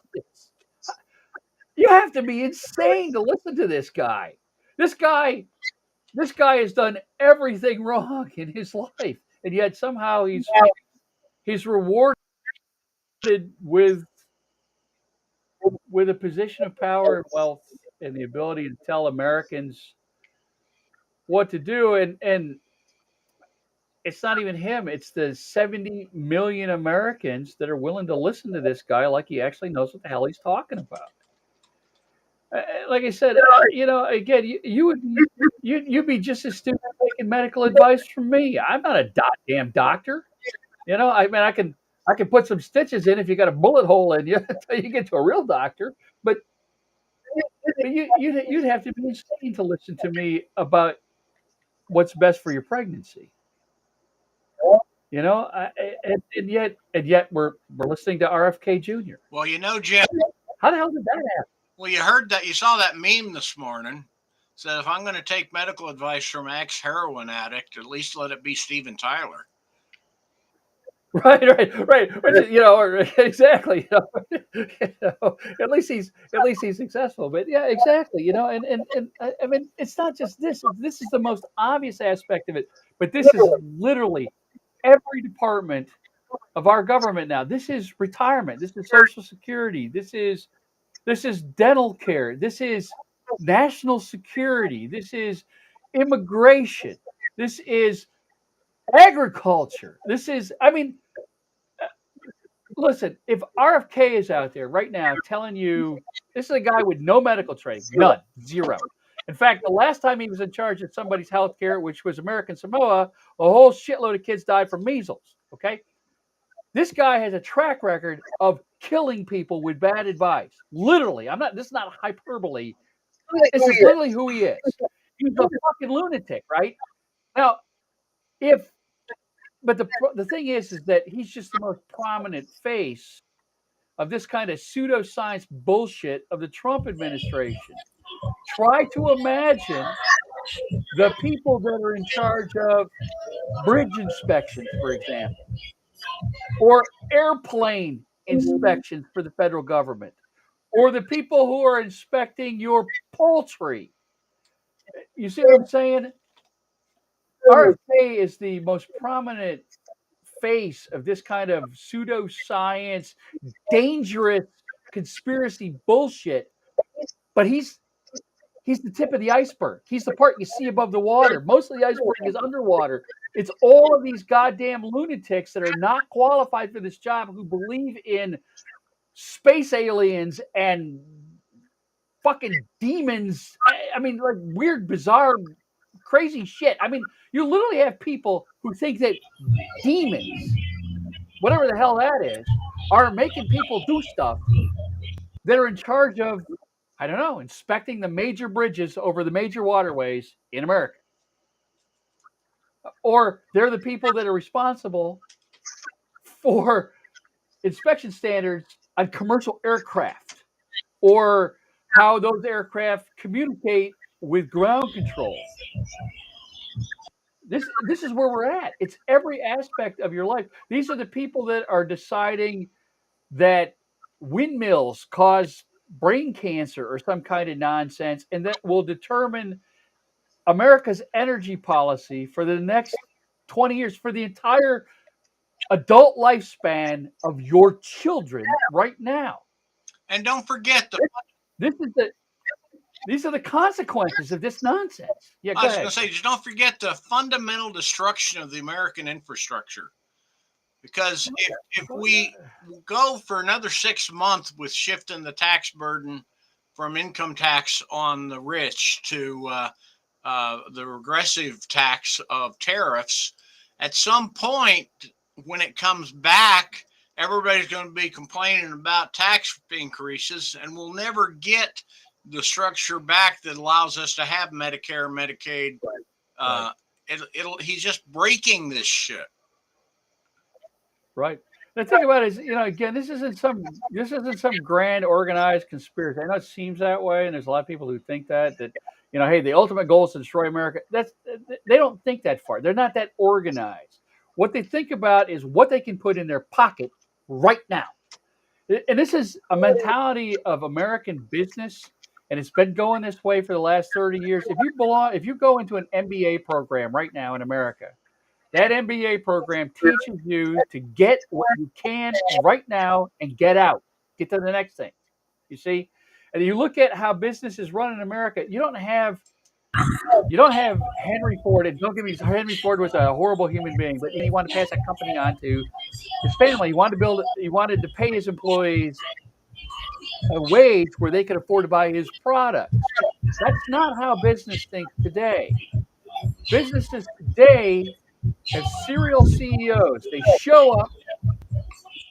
You have to be insane to listen to this guy. This guy has done everything wrong in his life, and yet somehow he's rewarded with a position of power and wealth and the ability to tell Americans what to do. And it's not even him, it's the 70 million Americans that are willing to listen to this guy like he actually knows what the hell he's talking about. Like I said, again, you'd be just as stupid taking medical advice from me. I'm not a damn doctor. I mean, I can put some stitches in if you got a bullet hole in you until you get to a real doctor. But you'd have to be insane to listen to me about what's best for your pregnancy. And yet we're listening to RFK Jr. Well, Jim. How the hell did that happen? Well, you saw that meme this morning. Said if I'm going to take medical advice from ex-heroin addict, at least let it be Steven Tyler. Right. Exactly. At least he's successful. But yeah, exactly. And I mean, it's not just this. This is the most obvious aspect of it. But this is literally every department of our government now. This is retirement. This is Social Security. This is dental care. This is national security. This is immigration. This is agriculture. This is, I mean, listen, if RFK is out there right now telling you this is a guy with no medical training, none, zero. In fact, the last time he was in charge of somebody's health care, which was American Samoa, a whole shitload of kids died from measles. Okay. This guy has a track record of killing people with bad advice. Literally. This is not hyperbole. This is literally who he is. He's a fucking lunatic, right? Now, but the thing is that he's just the most prominent face of this kind of pseudoscience bullshit of the Trump administration. Try to imagine the people that are in charge of bridge inspections, for example, or airplane inspections for the federal government, or the people who are inspecting your poultry. You see what I'm saying? RFK is the most prominent face of this kind of pseudoscience, dangerous conspiracy bullshit. But he's the tip of the iceberg. He's the part you see above the water. Most of the iceberg is underwater. It's all of these goddamn lunatics that are not qualified for this job who believe in space aliens and fucking demons. I mean, like weird, bizarre, crazy shit. I mean, you literally have people who think that demons, whatever the hell that is, are making people do stuff that are in charge of, I don't know, inspecting the major bridges over the major waterways in America. Or they're the people that are responsible for inspection standards on commercial aircraft, or how those aircraft communicate with ground control. This is where we're at. It's every aspect of your life. These are the people that are deciding that windmills cause brain cancer or some kind of nonsense, and that will determine America's energy policy for the next 20 years, for the entire adult lifespan of your children right now. And don't forget these are the consequences of this nonsense. Yeah, I was going to say, just don't forget the fundamental destruction of the American infrastructure. Because if we go for another 6 months with shifting the tax burden from income tax on the rich to the regressive tax of tariffs, at some point when it comes back, everybody's going to be complaining about tax increases, and we'll never get the structure back that allows us to have Medicare, Medicaid. Right. He's just breaking this shit. Right. The thing about it is, again, this isn't some grand organized conspiracy. I know it seems that way, and there's a lot of people who think that hey, the ultimate goal is to destroy America. They don't think that far. They're not that organized. What they think about is what they can put in their pocket right now. And this is a mentality of American business, and it's been going this way for the last 30 years. If you go into an MBA program right now in America, that MBA program teaches you to get what you can right now and get out, get to the next thing. You see, and you look at how business is run in America. You don't have Henry Ford. And don't get me, Henry Ford was a horrible human being, but he wanted to pass that company on to his family. He wanted to pay his employees a wage where they could afford to buy his products. That's not how business thinks today. Businesses today have serial CEOs. They show up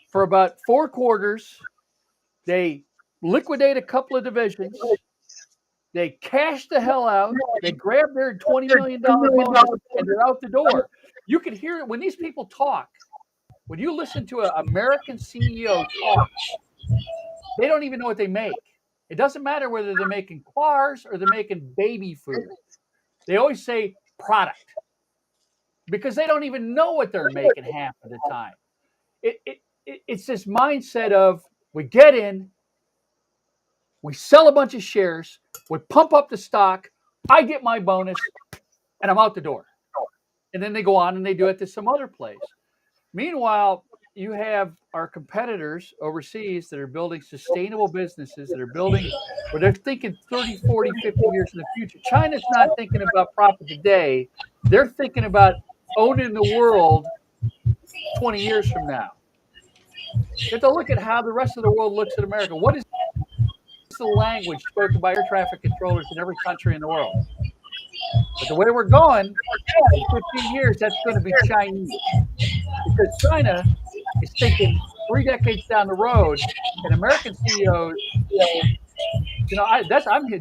for about 4 quarters. They liquidate a couple of divisions. They cash the hell out. They grab their $20 million bonus and they're out the door. You can hear it when these people talk. When you listen to an American CEO talk, they don't even know what they make. It doesn't matter whether they're making cars or they're making baby food. They always say product because they don't even know what they're making half of the time. It's this mindset of we get in, we sell a bunch of shares, we pump up the stock, I get my bonus, and I'm out the door. And then they go on and they do it to some other place. Meanwhile, you have our competitors overseas that are building sustainable businesses that are building where they're thinking 30, 40, 50 years in the future. China's not thinking about profit today. They're thinking about owning the world 20 years from now. You have to look at how the rest of the world looks at America. What is the language spoken by air traffic controllers in every country in the world? But the way we're going, in 15 years, that's going to be Chinese. Because China is thinking 3 decades down the road, and American CEOs, I'm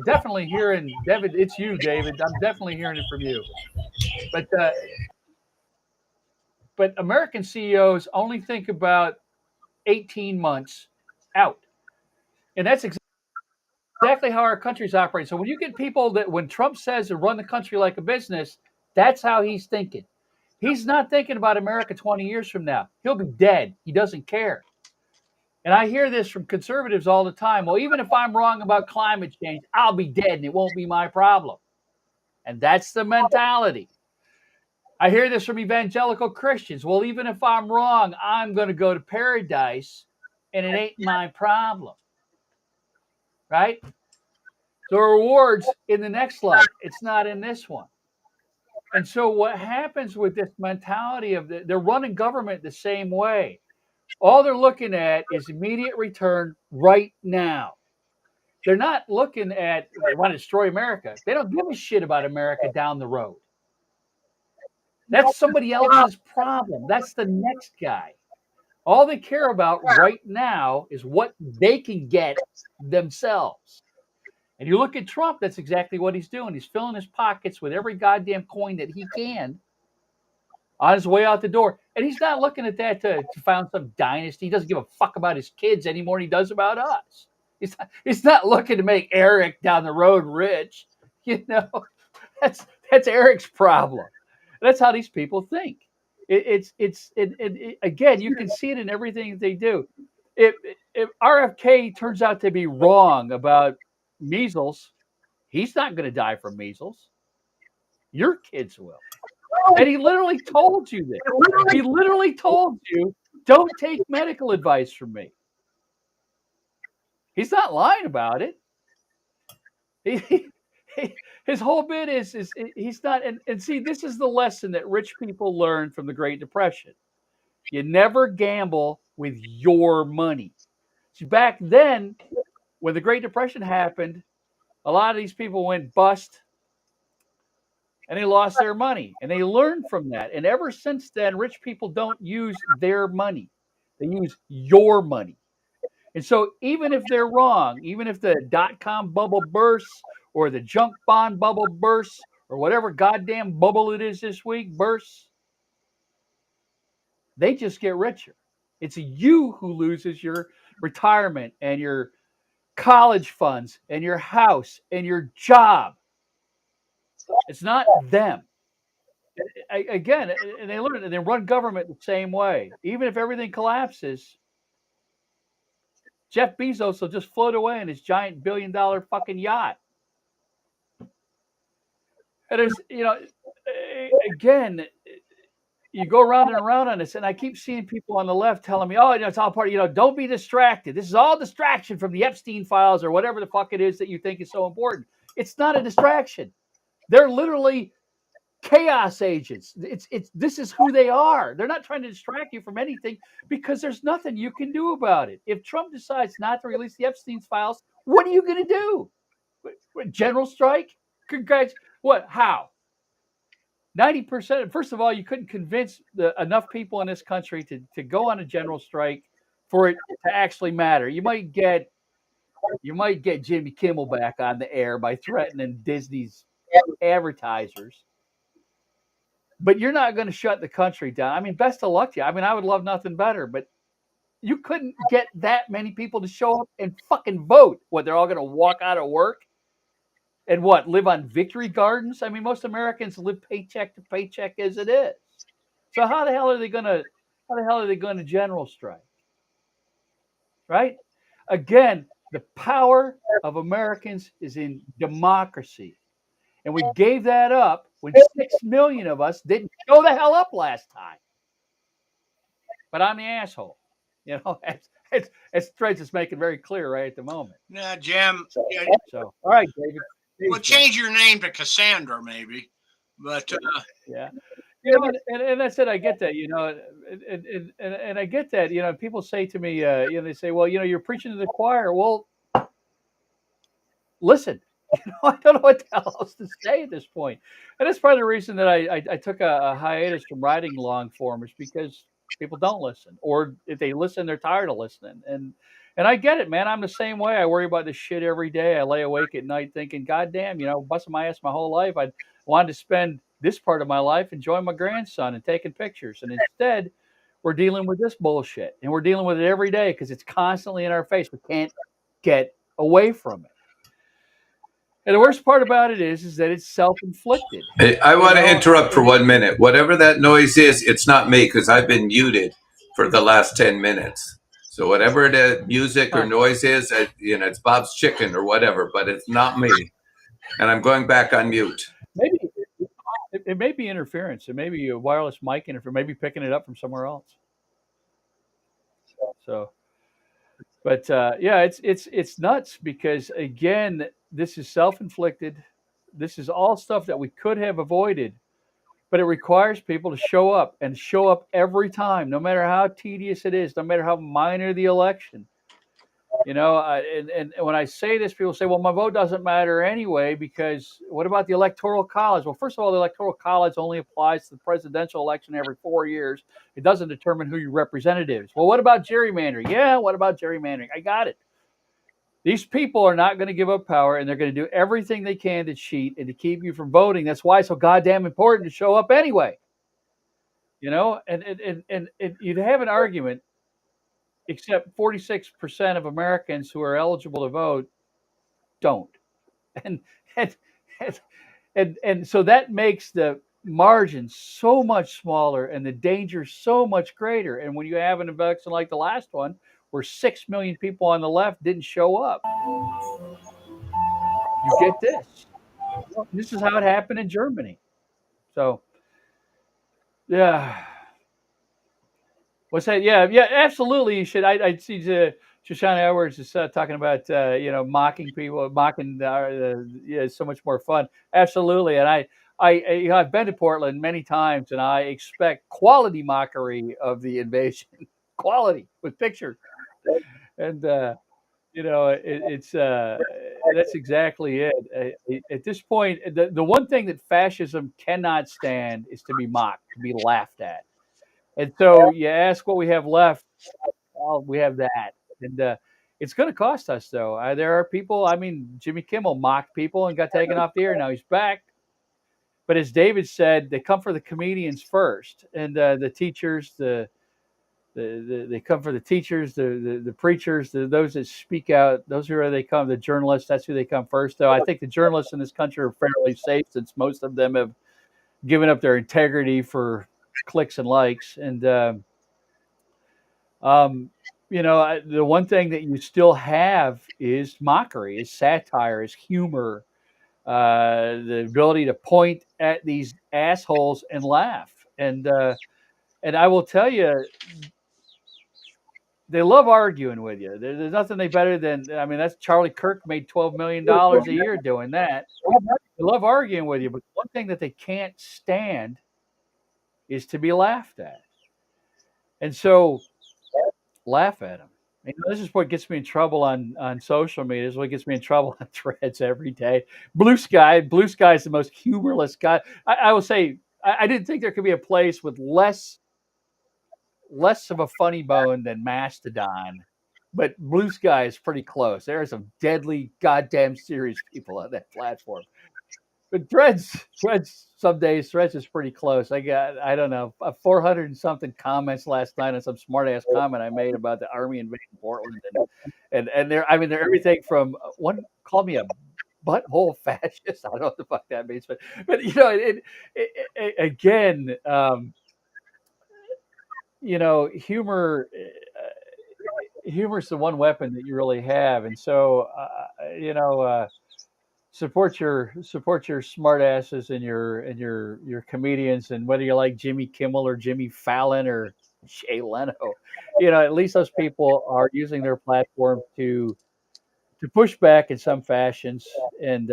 definitely hearing, David, it's you, David. I'm definitely hearing it from you. But American CEOs only think about 18 months out. And that's exactly how our country's operating. So when you get people that, when Trump says to run the country like a business, that's how he's thinking. He's not thinking about America 20 years from now. He'll be dead. He doesn't care. And I hear this from conservatives all the time. Well, even if I'm wrong about climate change, I'll be dead and it won't be my problem. And that's the mentality. I hear this from evangelical Christians. Well, even if I'm wrong, I'm going to go to paradise and it ain't my problem. Right? The reward's in the next life. It's not in this one. And so what happens with this mentality of they're running government the same way. All they're looking at is immediate return right now. They're not looking at, they want to destroy America. They don't give a shit about America down the road. That's somebody else's problem. That's the next guy. All they care about right now is what they can get themselves. And you look at Trump, that's exactly what he's doing. He's filling his pockets with every goddamn coin that he can on his way out the door. And he's not looking at that to found some dynasty. He doesn't give a fuck about his kids any more than he does about us. He's not looking to make Eric down the road rich. That's Eric's problem. That's how these people think. Again, you can see it in everything they do. If RFK turns out to be wrong about measles, he's not going to die from measles. Your kids will. And he literally told you this. He literally told you, don't take medical advice from me. He's not lying about it. His whole bit is he's not. And see, this is the lesson that rich people learned from the Great Depression. You never gamble with your money. See, back then, when the Great Depression happened, a lot of these people went bust and they lost their money and they learned from that. And ever since then, rich people don't use their money, they use your money. And so, even if they're wrong, even if the .com bubble bursts or the junk bond bubble bursts or whatever goddamn bubble it is this week bursts, they just get richer. It's you who loses your retirement and your college funds and your house and your job. It's not them. Again, and they learn and they run government the same way. Even if everything collapses, Jeff Bezos will just float away in his giant $1 billion fucking yacht. And there's, again, you go around and around on this, and I keep seeing people on the left telling me, "Oh, it's all part of, don't be distracted. This is all distraction from the Epstein files or whatever the fuck it is that you think is so important." It's not a distraction. They're literally chaos agents. This is who they are. They're not trying to distract you from anything because there's nothing you can do about it. If Trump decides not to release the Epstein files, what are you going to do? What, general strike? Congrats. What? How? 90%. First of all, you couldn't convince enough people in this country to go on a general strike for it to actually matter. You might get Jimmy Kimmel back on the air by threatening Disney's advertisers. But you're not going to shut the country down. I mean, best of luck to you. I mean, I would love nothing better, but you couldn't get that many people to show up and fucking vote. What, they're all going to walk out of work and live on victory gardens? I mean, most Americans live paycheck to paycheck as it is. So how the hell are they going to general strike? Right? Again, the power of Americans is in democracy. And we gave that up when 6 million of us didn't show the hell up last time. But I'm the asshole. It's Threads is making very clear right at the moment. Nah, Jim. So, all right, David. We'll change your name to Cassandra, maybe. But yeah. And that's it. I get that, and I get that. People say to me, they say, well, you're preaching to the choir. Well, listen. I don't know what else to say at this point. And that's part of the reason that I took a hiatus from writing long form is because people don't listen, or if they listen, they're tired of listening. And I get it, man. I'm the same way. I worry about this shit every day. I lay awake at night thinking, God damn, busting my ass my whole life. I wanted to spend this part of my life enjoying my grandson and taking pictures. And instead, we're dealing with this bullshit. And we're dealing with it every day because it's constantly in our face. We can't get away from it. And the worst part about it is that it's self-inflicted. Hey, I want to interrupt for 1 minute. Whatever that noise is, it's not me because I've been muted for the last 10 minutes. So whatever the music or noise is, it's Bob's chicken or whatever, but it's not me. And I'm going back on mute. Maybe it may be interference. It may be a wireless mic interference. Maybe picking it up from somewhere else. So, but it's nuts because again, this is self-inflicted. This is all stuff that we could have avoided, but it requires people to show up and show up every time, no matter how tedious it is, no matter how minor the election. And when I say this, people say, well, my vote doesn't matter anyway, because what about the Electoral College? Well, first of all, the Electoral College only applies to the presidential election every 4 years. It doesn't determine who your representative is. Well, what about gerrymandering? Yeah, what about gerrymandering? I got it. These people are not going to give up power, and they're going to do everything they can to cheat and to keep you from voting. That's why it's so goddamn important to show up anyway. And you'd have an argument, except 46% of Americans who are eligible to vote don't. And so that makes the margin so much smaller and the danger so much greater. And when you have an election like the last one, where 6 million people on the left didn't show up, you get this. This is how it happened in Germany. So, yeah. What's that? Yeah, absolutely. You should. I'd see Shoshana Edwards is talking about mocking people, mocking so much more fun. Absolutely, and I've been to Portland many times, and I expect quality mockery of the invasion, quality with pictures, and it's that's exactly it. At this point, the one thing that fascism cannot stand is to be mocked, to be laughed at, and so you ask what we have left. Well, we have that, and it's going to cost us, though. There are people. I mean, Jimmy Kimmel mocked people and got taken off the air. Now he's back, but as David said, they come for the comedians first, and the teachers, they come for the teachers, the preachers, those that speak out. Those are where they come. The journalists. That's who they come first. Though I think the journalists in this country are fairly safe, since most of them have given up their integrity for clicks and likes, and. Um, the one thing that you still have is mockery, is satire, is humor, the ability to point at these assholes and laugh. And I will tell you, they love arguing with you. There's nothing they better than. I mean, that's Charlie Kirk made $12 million a year doing that. They love arguing with you, but one thing that they can't stand is to be laughed at. And so laugh at them. This is what gets me in trouble on social media. This is what gets me in trouble on threads every day. Blue Sky is the most humorless guy. I will say, I didn't think there could be a place with less of a funny bone than Mastodon, but Blue Sky is pretty close. There are some deadly, goddamn serious people on that platform. But Threads, some days Threads is pretty close. I don't know, 400 and something comments last night on some smart ass comment I made about the army invading Portland, and they're everything from one called me a butthole fascist. I don't know what the fuck that means, but again, humor's the one weapon that you really have, and so support your smart asses and your comedians, and whether you like Jimmy Kimmel or Jimmy Fallon or Jay Leno, at least those people are using their platform to push back in some fashions, and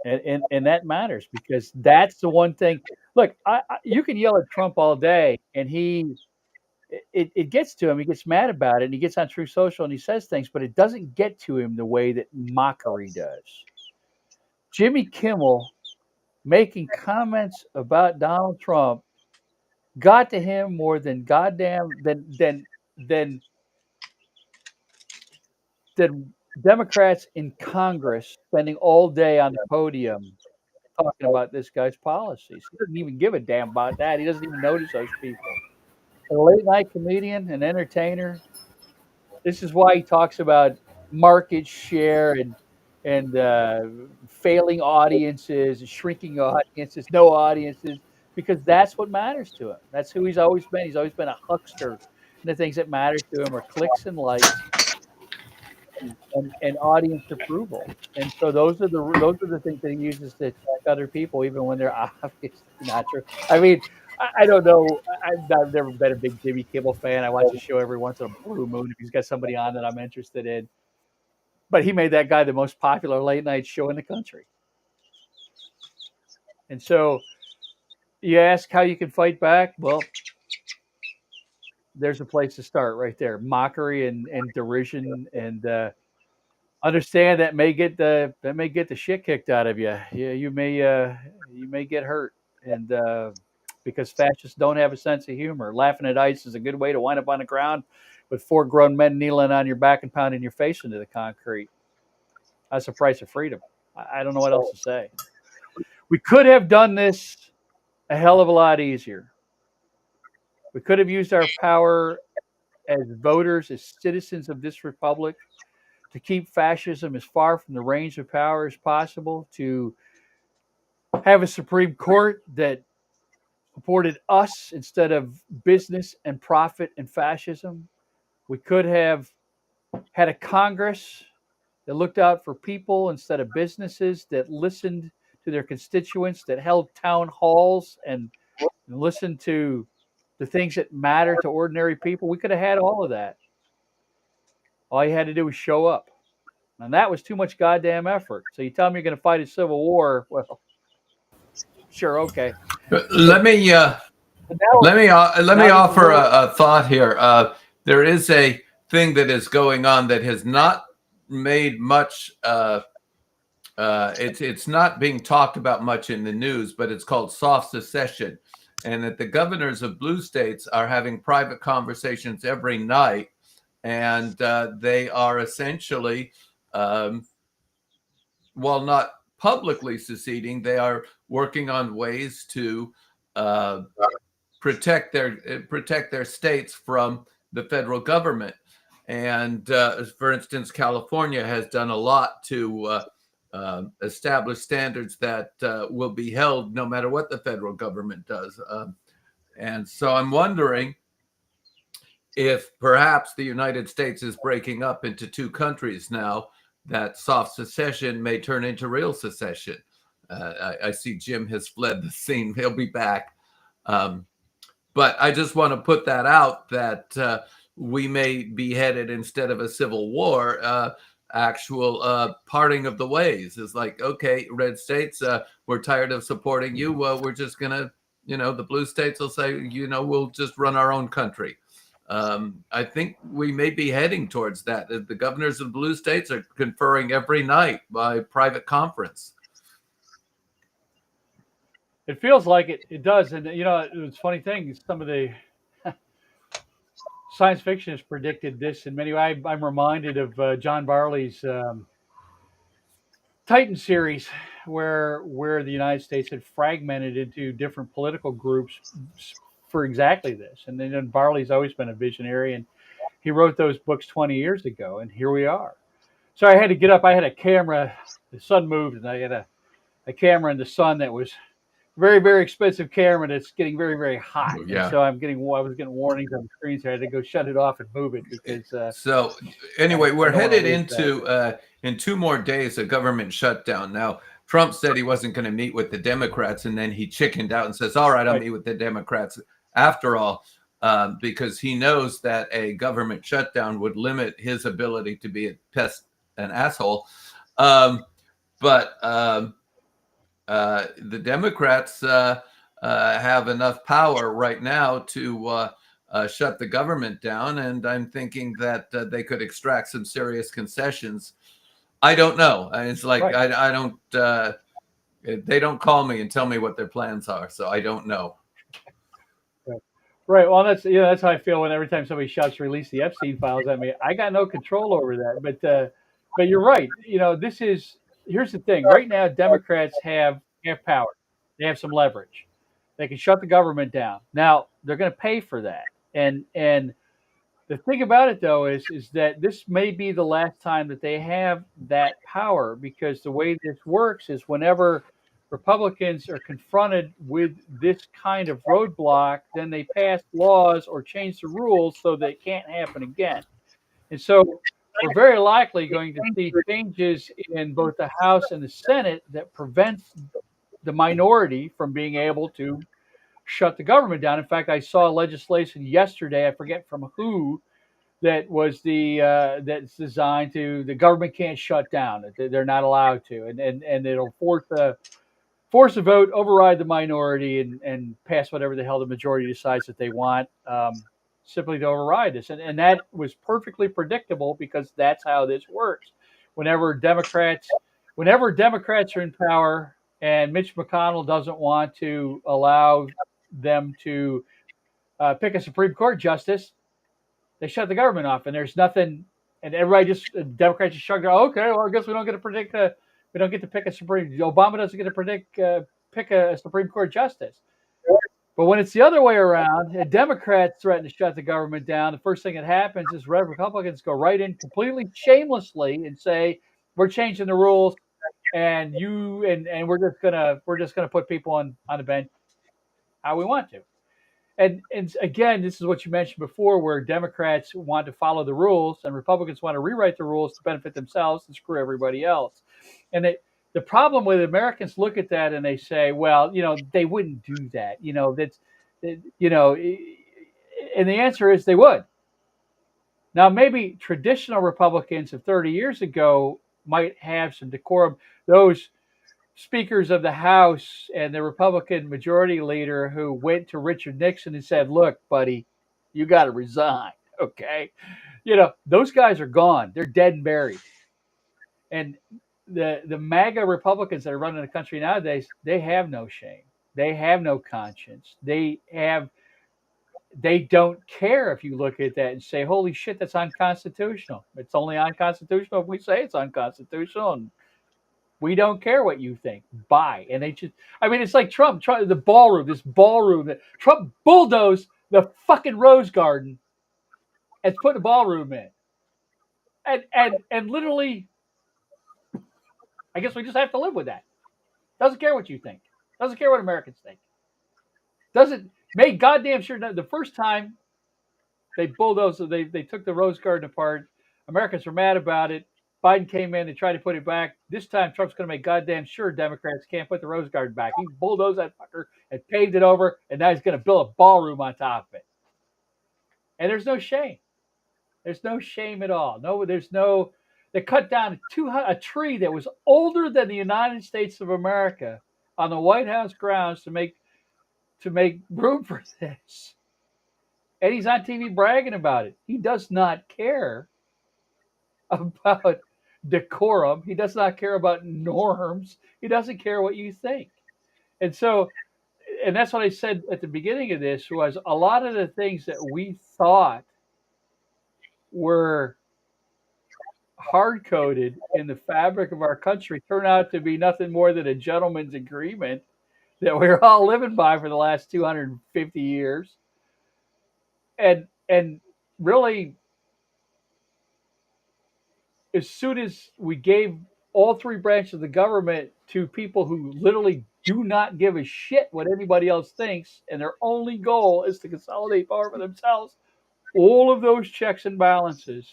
that matters, because that's the one thing. Look, you can yell at Trump all day, and it gets to him. He gets mad about it, and he gets on True Social and he says things, but it doesn't get to him the way that mockery does. Jimmy Kimmel making comments about Donald Trump got to him more than than Democrats in Congress spending all day on the podium talking about this guy's policies. He doesn't even give a damn about that. He doesn't even notice those people. A late night comedian, an entertainer. This is why he talks about market share and failing audiences, shrinking audiences, no audiences, because that's what matters to him. That's who he's always been. He's always been a huckster. And the things that matter to him are clicks and likes and audience approval. And so those are the things that he uses to attack other people, even when they're obviously not true. I mean, I don't know. I've never been a big Jimmy Kimmel fan. I watch the show every once in a blue moon if he's got somebody on that I'm interested in. But he made that guy the most popular late night show in the country. And so you ask how you can fight back? Well, there's a place to start right there. Mockery and derision, and understand that may get the shit kicked out of you. Yeah, you may get hurt, and because fascists don't have a sense of humor. Laughing at ice is a good way to wind up on the ground with 4 grown men kneeling on your back and pounding your face into the concrete. That's the price of freedom. I don't know what else to say. We could have done this a hell of a lot easier. We could have used our power as voters, as citizens of this republic, to keep fascism as far from the range of power as possible, to have a Supreme Court that supported us instead of business and profit and fascism. We could have had a Congress that looked out for people instead of businesses, that listened to their constituents, that held town halls and listened to the things that matter to ordinary people. We could have had all of that. All you had to do was show up. And that was too much goddamn effort. So you tell me you're going to fight a civil war? Well, sure, okay. Let me let me offer a thought here. There is a thing that is going on that has not made much. It's not being talked about much in the news, but it's called soft secession, and that the governors of blue states are having private conversations every night, and they are essentially, while not publicly seceding, they are working on ways to protect their states from the federal government. And for instance, California has done a lot to establish standards that will be held no matter what the federal government does. And so I'm wondering if perhaps the United States is breaking up into two countries now, that soft secession may turn into real secession. I see Jim has fled the scene. He'll be back. But I just want to put that out, that we may be headed, instead of a civil war, actual parting of the ways. Is like, okay, red states, we're tired of supporting you. We're just going to, the blue states will say, we'll just run our own country. I think we may be heading towards that. The governors of blue states are conferring every night by private conference. It feels like it does. And, it's a funny thing. Some of the science fiction has predicted this in many ways. I'm reminded of John Barley's Titan series, where the United States had fragmented into different political groups for exactly this. And then Barley's always been a visionary, and he wrote those books 20 years ago, and here we are. So I had to get up. I had a camera. The sun moved, and I had a camera in the sun that was very, very expensive camera that's getting very, very hot. Yeah. And so I was getting warnings on the screen, so I had to go shut it off and move it because. So anyway, we're headed into in 2 more days a government shutdown. Now, Trump said he wasn't going to meet with the Democrats, and then he chickened out and says, "All right, I'll meet with the Democrats after all," because he knows that a government shutdown would limit his ability to be an asshole. But the Democrats have enough power right now to shut the government down, and I'm thinking that they could extract some serious concessions. I don't know. It's like, right. I don't. They don't call me and tell me what their plans are, so I don't know. Right. Well, that's how I feel when every time somebody shouts "release the Epstein files" at me. I got no control over that, but you're right. Here's the thing. Right now, Democrats have power. They have some leverage. They can shut the government down. Now, they're going to pay for that. And the thing about it, though, is that this may be the last time that they have that power, because the way this works is whenever Republicans are confronted with this kind of roadblock, then they pass laws or change the rules so that it can't happen again. And so we're very likely going to see changes in both the House and the Senate that prevents the minority from being able to shut the government down. In fact, I saw legislation yesterday, I forget from who, that was that's designed to, the government can't shut down. They're not allowed to. And it'll force a vote, override the minority, and pass whatever the hell the majority decides that they want. Simply to override this. And that was perfectly predictable, because that's how this works. Whenever Democrats are in power and Mitch McConnell doesn't want to allow them to pick a Supreme Court justice, they shut the government off, and there's nothing, and everybody Democrats just shrugged. Okay, well, I guess we don't get to pick a Supreme. Obama doesn't get to pick a Supreme Court justice. But when it's the other way around, and Democrats threaten to shut the government down, the first thing that happens is Republicans go right in completely shamelessly and say, "We're changing the rules, and we're just gonna put people on the bench how we want to." And again, this is what you mentioned before, where Democrats want to follow the rules and Republicans want to rewrite the rules to benefit themselves and screw everybody else. And the problem with Americans look at that and they say, well, they wouldn't do that. And the answer is they would. Now, maybe traditional Republicans of 30 years ago might have some decorum. Those speakers of the House and the Republican majority leader who went to Richard Nixon and said, "Look, buddy, you got to resign." Okay. Those guys are gone. They're dead and buried. And the MAGA Republicans that are running the country nowadays, they have no shame. They have no conscience. They don't care if you look at that and say, "Holy shit, that's unconstitutional." It's only unconstitutional if we say it's unconstitutional, and we don't care what you think. Bye. And they it's like Trump, the ballroom, that Trump bulldozed the fucking Rose Garden and put the ballroom in. And literally, I guess we just have to live with that. Doesn't care what you think. Doesn't care what Americans think. Doesn't make goddamn sure that the first time they bulldozed, they took the Rose Garden apart. Americans were mad about it. Biden came in and tried to put it back. This time, Trump's going to make goddamn sure Democrats can't put the Rose Garden back. He bulldozed that fucker and paved it over, and now he's going to build a ballroom on top of it. And there's no shame. There's no shame at all. They cut down a tree that was older than the United States of America on the White House grounds to make room for this. And he's on TV bragging about it. He does not care about decorum. He does not care about norms. He doesn't care what you think. And that's what I said at the beginning of this, was a lot of the things that we thought were hard-coded in the fabric of our country turn out to be nothing more than a gentleman's agreement that we're all living by for the last 250 years. And really, as soon as we gave all three branches of the government to people who literally do not give a shit what anybody else thinks, and their only goal is to consolidate power for themselves, all of those checks and balances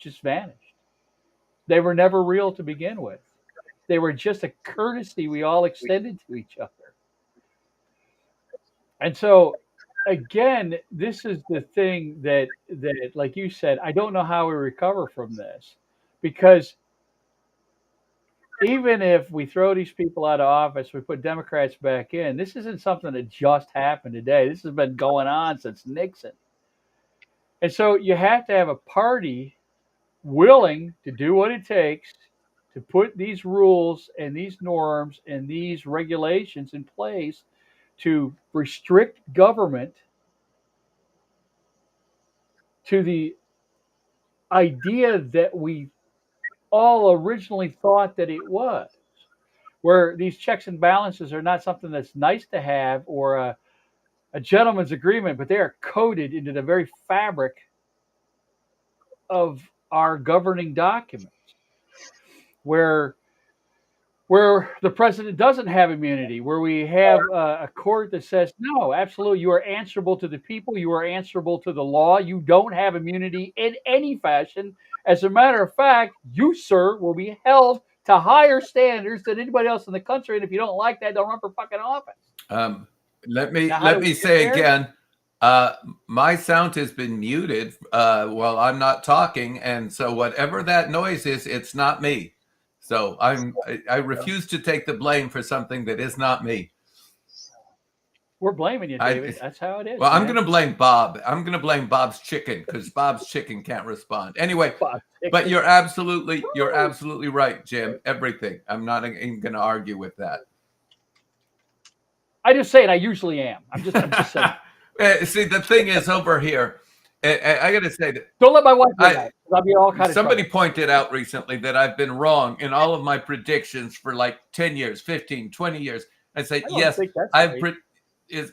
just vanished. They were never real to begin with. They were just a courtesy we all extended to each other. And so, again, this is the thing that, like you said, I don't know how we recover from this, because even if we throw these people out of office, we put Democrats back in, this isn't something that just happened today. This has been going on since Nixon. And so you have to have a party willing to do what it takes to put these rules and these norms and these regulations in place to restrict government to the idea that we all originally thought that it was, where these checks and balances are not something that's nice to have or a gentleman's agreement, but they are coded into the very fabric of our governing documents, where the president doesn't have immunity, where we have a court that says, no, absolutely, you are answerable to the people, you are answerable to the law, you don't have immunity in any fashion. As a matter of fact, you, sir, will be held to higher standards than anybody else in the country, and if you don't like that, don't run for fucking office. Let me say again, my sound has been muted while I'm not talking, and so whatever that noise is, it's not me. So I refuse to take the blame for something that is not me. We're blaming you, David. That's how it is. Well, man. I'm going to blame Bob. I'm going to blame Bob's chicken because Bob's chicken can't respond. Anyway, but you're absolutely right, Jim. Everything. I'm not even going to argue with that. I just say it. I usually am. I'm just saying. See, the thing is over here. I got to say that. Don't let my wife do that. I'll be all kind of somebody pointed out recently that I've been wrong in all of my predictions for like 10 years, 15, 20 years. I say, yes,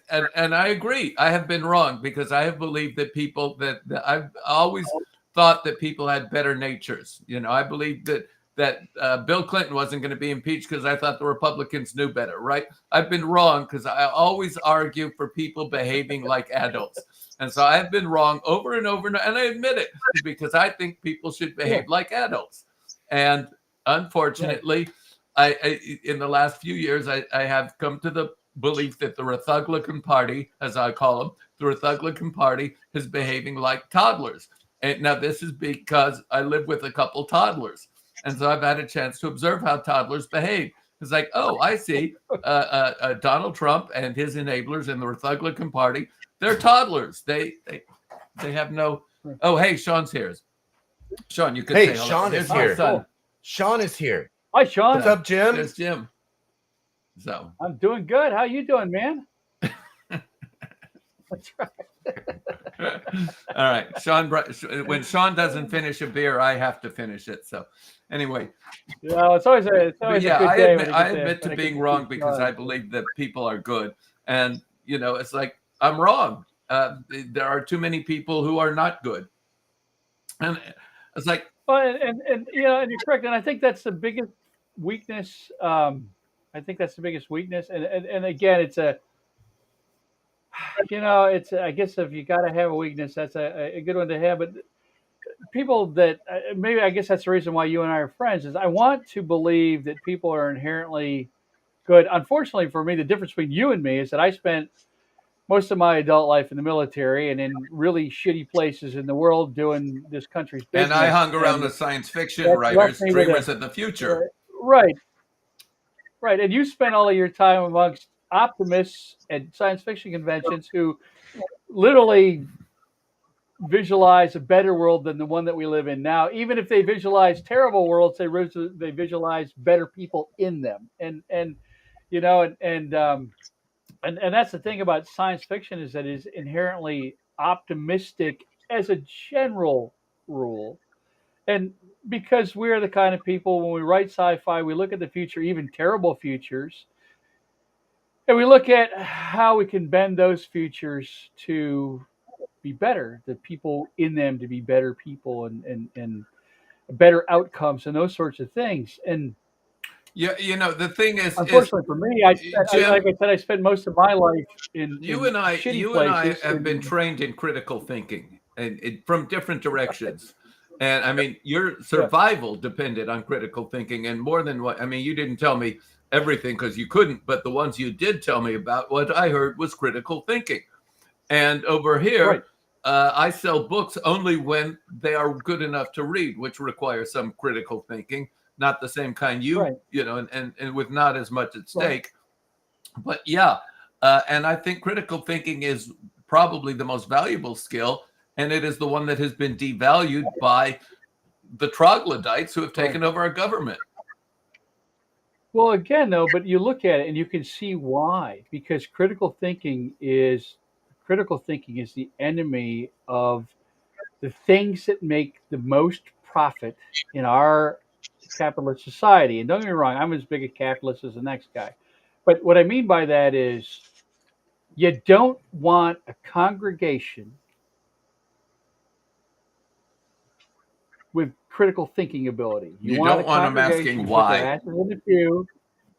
and I agree. I have been wrong because I have believed that people that I've always thought that people had better natures. You know, I believed that Bill Clinton wasn't going to be impeached because I thought the Republicans knew better, right? I've been wrong because I always argue for people behaving like adults. And so I've been wrong over and over, and I admit it because I think people should behave like adults. And unfortunately, I in the last few years, I have come to the belief that the Republican Party, as I call them, the Republican Party is behaving like toddlers. And now this is because I live with a couple toddlers. And so I've had a chance to observe how toddlers behave. It's like, oh, I see Donald Trump and his enablers in the Republican Party. They're toddlers. They have no. Oh, hey, Sean's here. Sean, you could say hello. Sean is here. Cool. Sean is here. Hi, Sean. What's up, Jim? There's Jim. So I'm doing good. How you doing, man? That's right. all right, Sean. When Sean doesn't finish a beer, I have to finish it. So, anyway, it's always a good day. I admit to being wrong because I believe that people are good, and it's like I'm wrong. There are too many people who are not good, and it's like. Well, and and you're correct, and I think that's the biggest weakness. I think that's the biggest weakness, and again, it's a. I guess if you got to have a weakness, that's a good one to have. But people that maybe I guess that's the reason why you and I are friends is I want to believe that people are inherently good. Unfortunately for me, the difference between you and me is that I spent most of my adult life in the military and in really shitty places in the world doing this country's business. And I hung around with science fiction writers, dreamers of the future. Right. And you spent all of your time amongst optimists at science fiction conventions who literally visualize a better world than the one that we live in now. Even if they visualize terrible worlds, they visualize better people in them. And that's the thing about science fiction is that it is inherently optimistic as a general rule. And because we're the kind of people, when we write sci-fi, we look at the future, even terrible futures, and we look at how we can bend those futures to be better, the people in them to be better people and better outcomes and those sorts of things. And the thing is, unfortunately for me, Jim, like I said, I spent most of my life in you and I have been trained in critical thinking and from different directions. And I mean, your survival depended on critical thinking, and more than what I mean, you didn't tell me everything because you couldn't, but the ones you did tell me about, what I heard was critical thinking. And over here, I sell books only when they are good enough to read, which requires some critical thinking, not the same kind and with not as much at stake. But and I think critical thinking is probably the most valuable skill. And it is the one that has been devalued by the troglodytes who have taken over our government. Well, again, though, but you look at it and you can see why. Because critical thinking is the enemy of the things that make the most profit in our capitalist society. And don't get me wrong, I'm as big a capitalist as the next guy. But what I mean by that is you don't want a congregation with critical thinking ability. You don't want them asking why. In the pew,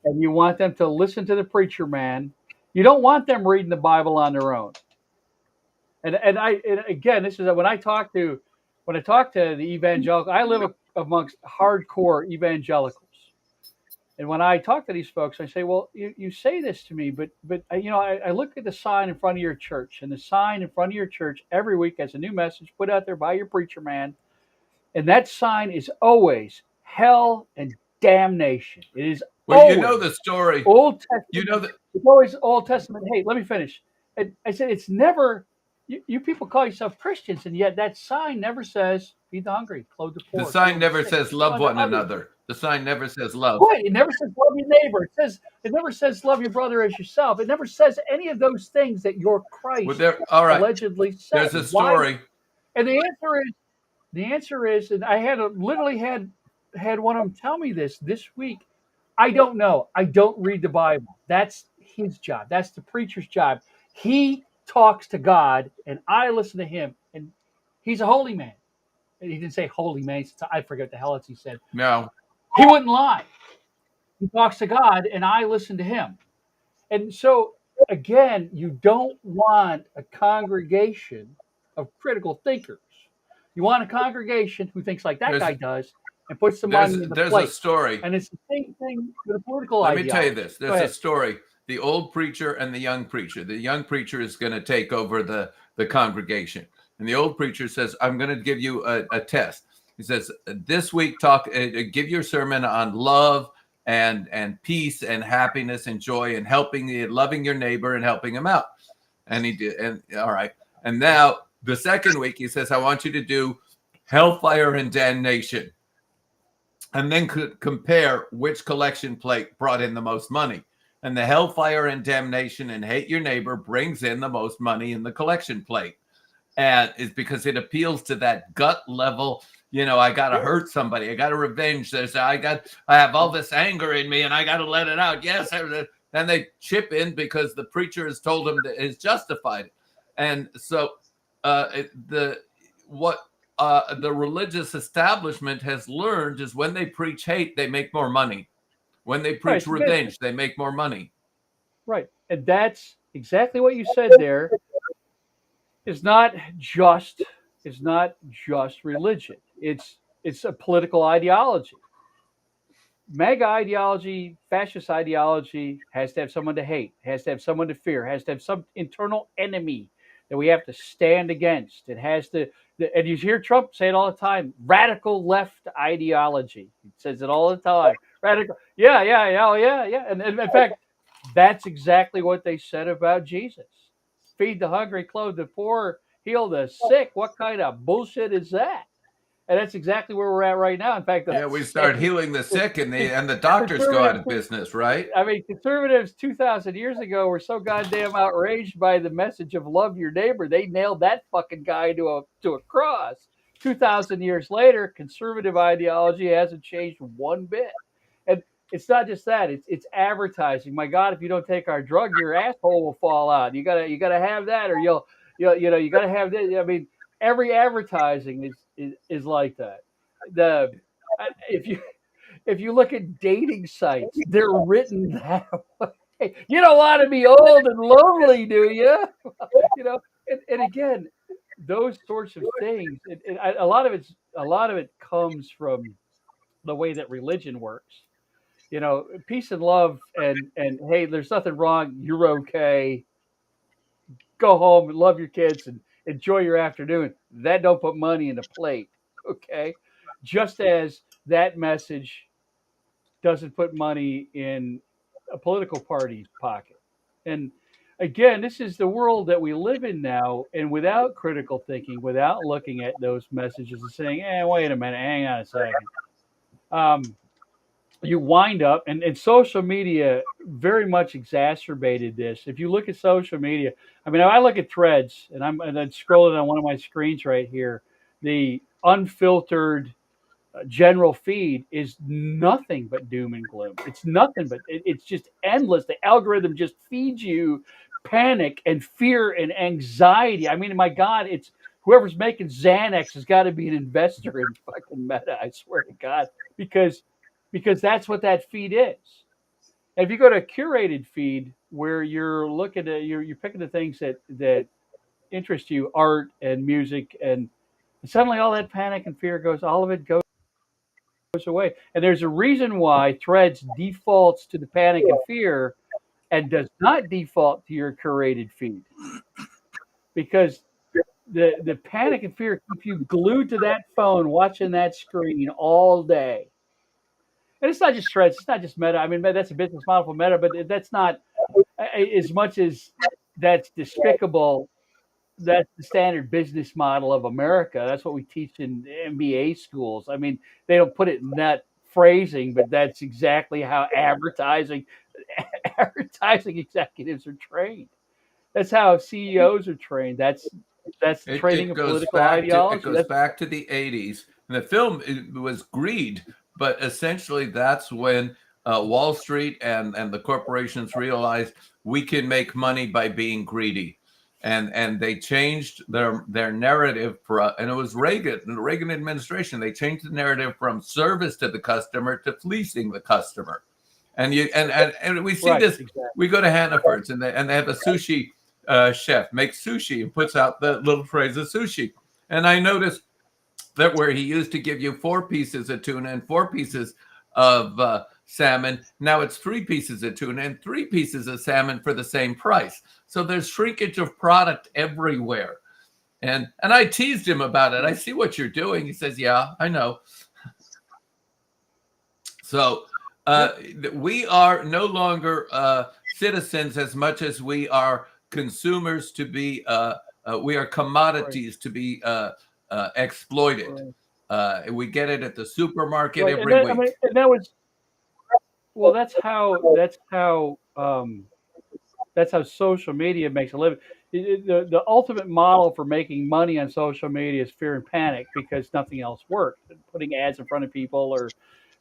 and you want them to listen to the preacher man. You don't want them reading the Bible on their own. And again, this is when I talk to the evangelical. I live amongst hardcore evangelicals, and when I talk to these folks, I say, "Well, you say this to me, but I look at the sign in front of your church, and the sign in front of your church every week has a new message put out there by your preacher man." And that sign is always hell and damnation. It is you know the story. Old Testament. You know that it's always Old Testament. Hey, let me finish. And I said it's never. You people call yourself Christians, and yet that sign never says feed the hungry, clothe the poor. The sign never says love one another. The sign never says love. Right. It never says love your neighbor. It never says love your brother as yourself. It never says any of those things that your Christ allegedly said. There's a story. Why? And the answer is, and I literally had one of them tell me this week. I don't know. I don't read the Bible. That's his job. That's the preacher's job. He talks to God, and I listen to him. And he's a holy man. And he didn't say holy man. I forget what the hell else he said. No. He wouldn't lie. He talks to God, and I listen to him. And so, again, you don't want a congregation of critical thinkers. You want a congregation who thinks like that guy does and puts the money in the plate. There's a story. And it's the same thing with the political Let ideology. me tell you this. There's a story. The old preacher and the young preacher. The young preacher is going to take over the congregation. And the old preacher says, I'm going to give you a test. He says, this week, give your sermon on love and peace and happiness and joy and loving your neighbor and helping him out. And he did. And all right. And now the second week, he says, I want you to do hellfire and damnation. And then compare which collection plate brought in the most money. And the hellfire and damnation and hate your neighbor brings in the most money in the collection plate. And it's because it appeals to that gut level. I got to hurt somebody. I got to revenge. I have all this anger in me and I got to let it out. Yes. Then they chip in because the preacher has told them that it's justified. And so the religious establishment has learned is when they preach hate, they make more money. When they preach revenge, they make more money. Right. And that's exactly what you said there. Is not just religion. It's a political ideology. MAGA ideology, fascist ideology has to have someone to hate, has to have someone to fear, has to have some internal enemy that we have to stand against. It has to, and you hear Trump say it all the time, radical left ideology. He says it all the time. Radical, yeah. And in fact, that's exactly what they said about Jesus. Feed the hungry, clothe the poor, heal the sick. What kind of bullshit is that? And that's exactly where we're at right now. In fact, we start healing the sick, and the doctors go out of business, right? I mean, conservatives 2,000 years ago were so goddamn outraged by the message of love your neighbor, they nailed that fucking guy to a cross. 2,000 years later, conservative ideology hasn't changed one bit. And it's not just that; it's advertising. My God, if you don't take our drug, your asshole will fall out. You gotta have that, or you gotta have this. I mean, every advertising is like that. If you look at dating sites, they're written that way. You don't want to be old and lonely, do you? And again, those sorts of things. A lot of it comes from the way that religion works. Peace and love, and hey, there's nothing wrong. You're okay. Go home and love your kids and enjoy your afternoon. That don't put money in the plate, okay? Just as that message doesn't put money in a political party's pocket. And again, this is the world that we live in now, and without critical thinking, without looking at those messages and saying, wait a minute, hang on a second. You wind up, and social media very much exacerbated this. If you look at social media, I mean, I look at Threads, and I'm scrolling on one of my screens right here. The unfiltered general feed is nothing but doom and gloom. It's nothing but it's just endless. The algorithm just feeds you panic and fear and anxiety. I mean, my God, it's whoever's making Xanax has got to be an investor in fucking Meta. I swear to God, because that's what that feed is. And if you go to a curated feed where you're looking at, you're picking the things that interest you, art and music, and suddenly all that panic and fear all of it goes away. And there's a reason why Threads defaults to the panic and fear and does not default to your curated feed. Because the panic and fear keep you glued to that phone, watching that screen all day. And it's not just Threads, it's not just Meta. I mean, that's a business model for Meta, but that's not as much as that's despicable. That's the standard business model of America. That's what we teach in MBA schools. I mean, they don't put it in that phrasing, but that's exactly how advertising executives are trained. That's how CEOs are trained. That's the training of political ideology. It goes back to the 80s. And the film was greed. But essentially, that's when Wall Street and the corporations realized we can make money by being greedy, and they changed their narrative and it was the Reagan administration. They changed the narrative from service to the customer to fleecing the customer, and we see this. Exactly. We go to Hannaford's and they have a sushi chef makes sushi and puts out the little phrase of sushi, and I noticed that where he used to give you 4 pieces of tuna and 4 pieces of salmon, now it's 3 pieces of tuna and 3 pieces of salmon for the same price. So there's shrinkage of product everywhere. And I teased him about it. I see what you're doing. He says, yeah, I know. So we are no longer citizens as much as we are consumers to be, we are commodities to be exploited. We get it at the supermarket every week. And that was, well, that's how social media makes a living. The ultimate model for making money on social media is fear and panic because nothing else works. Putting ads in front of people or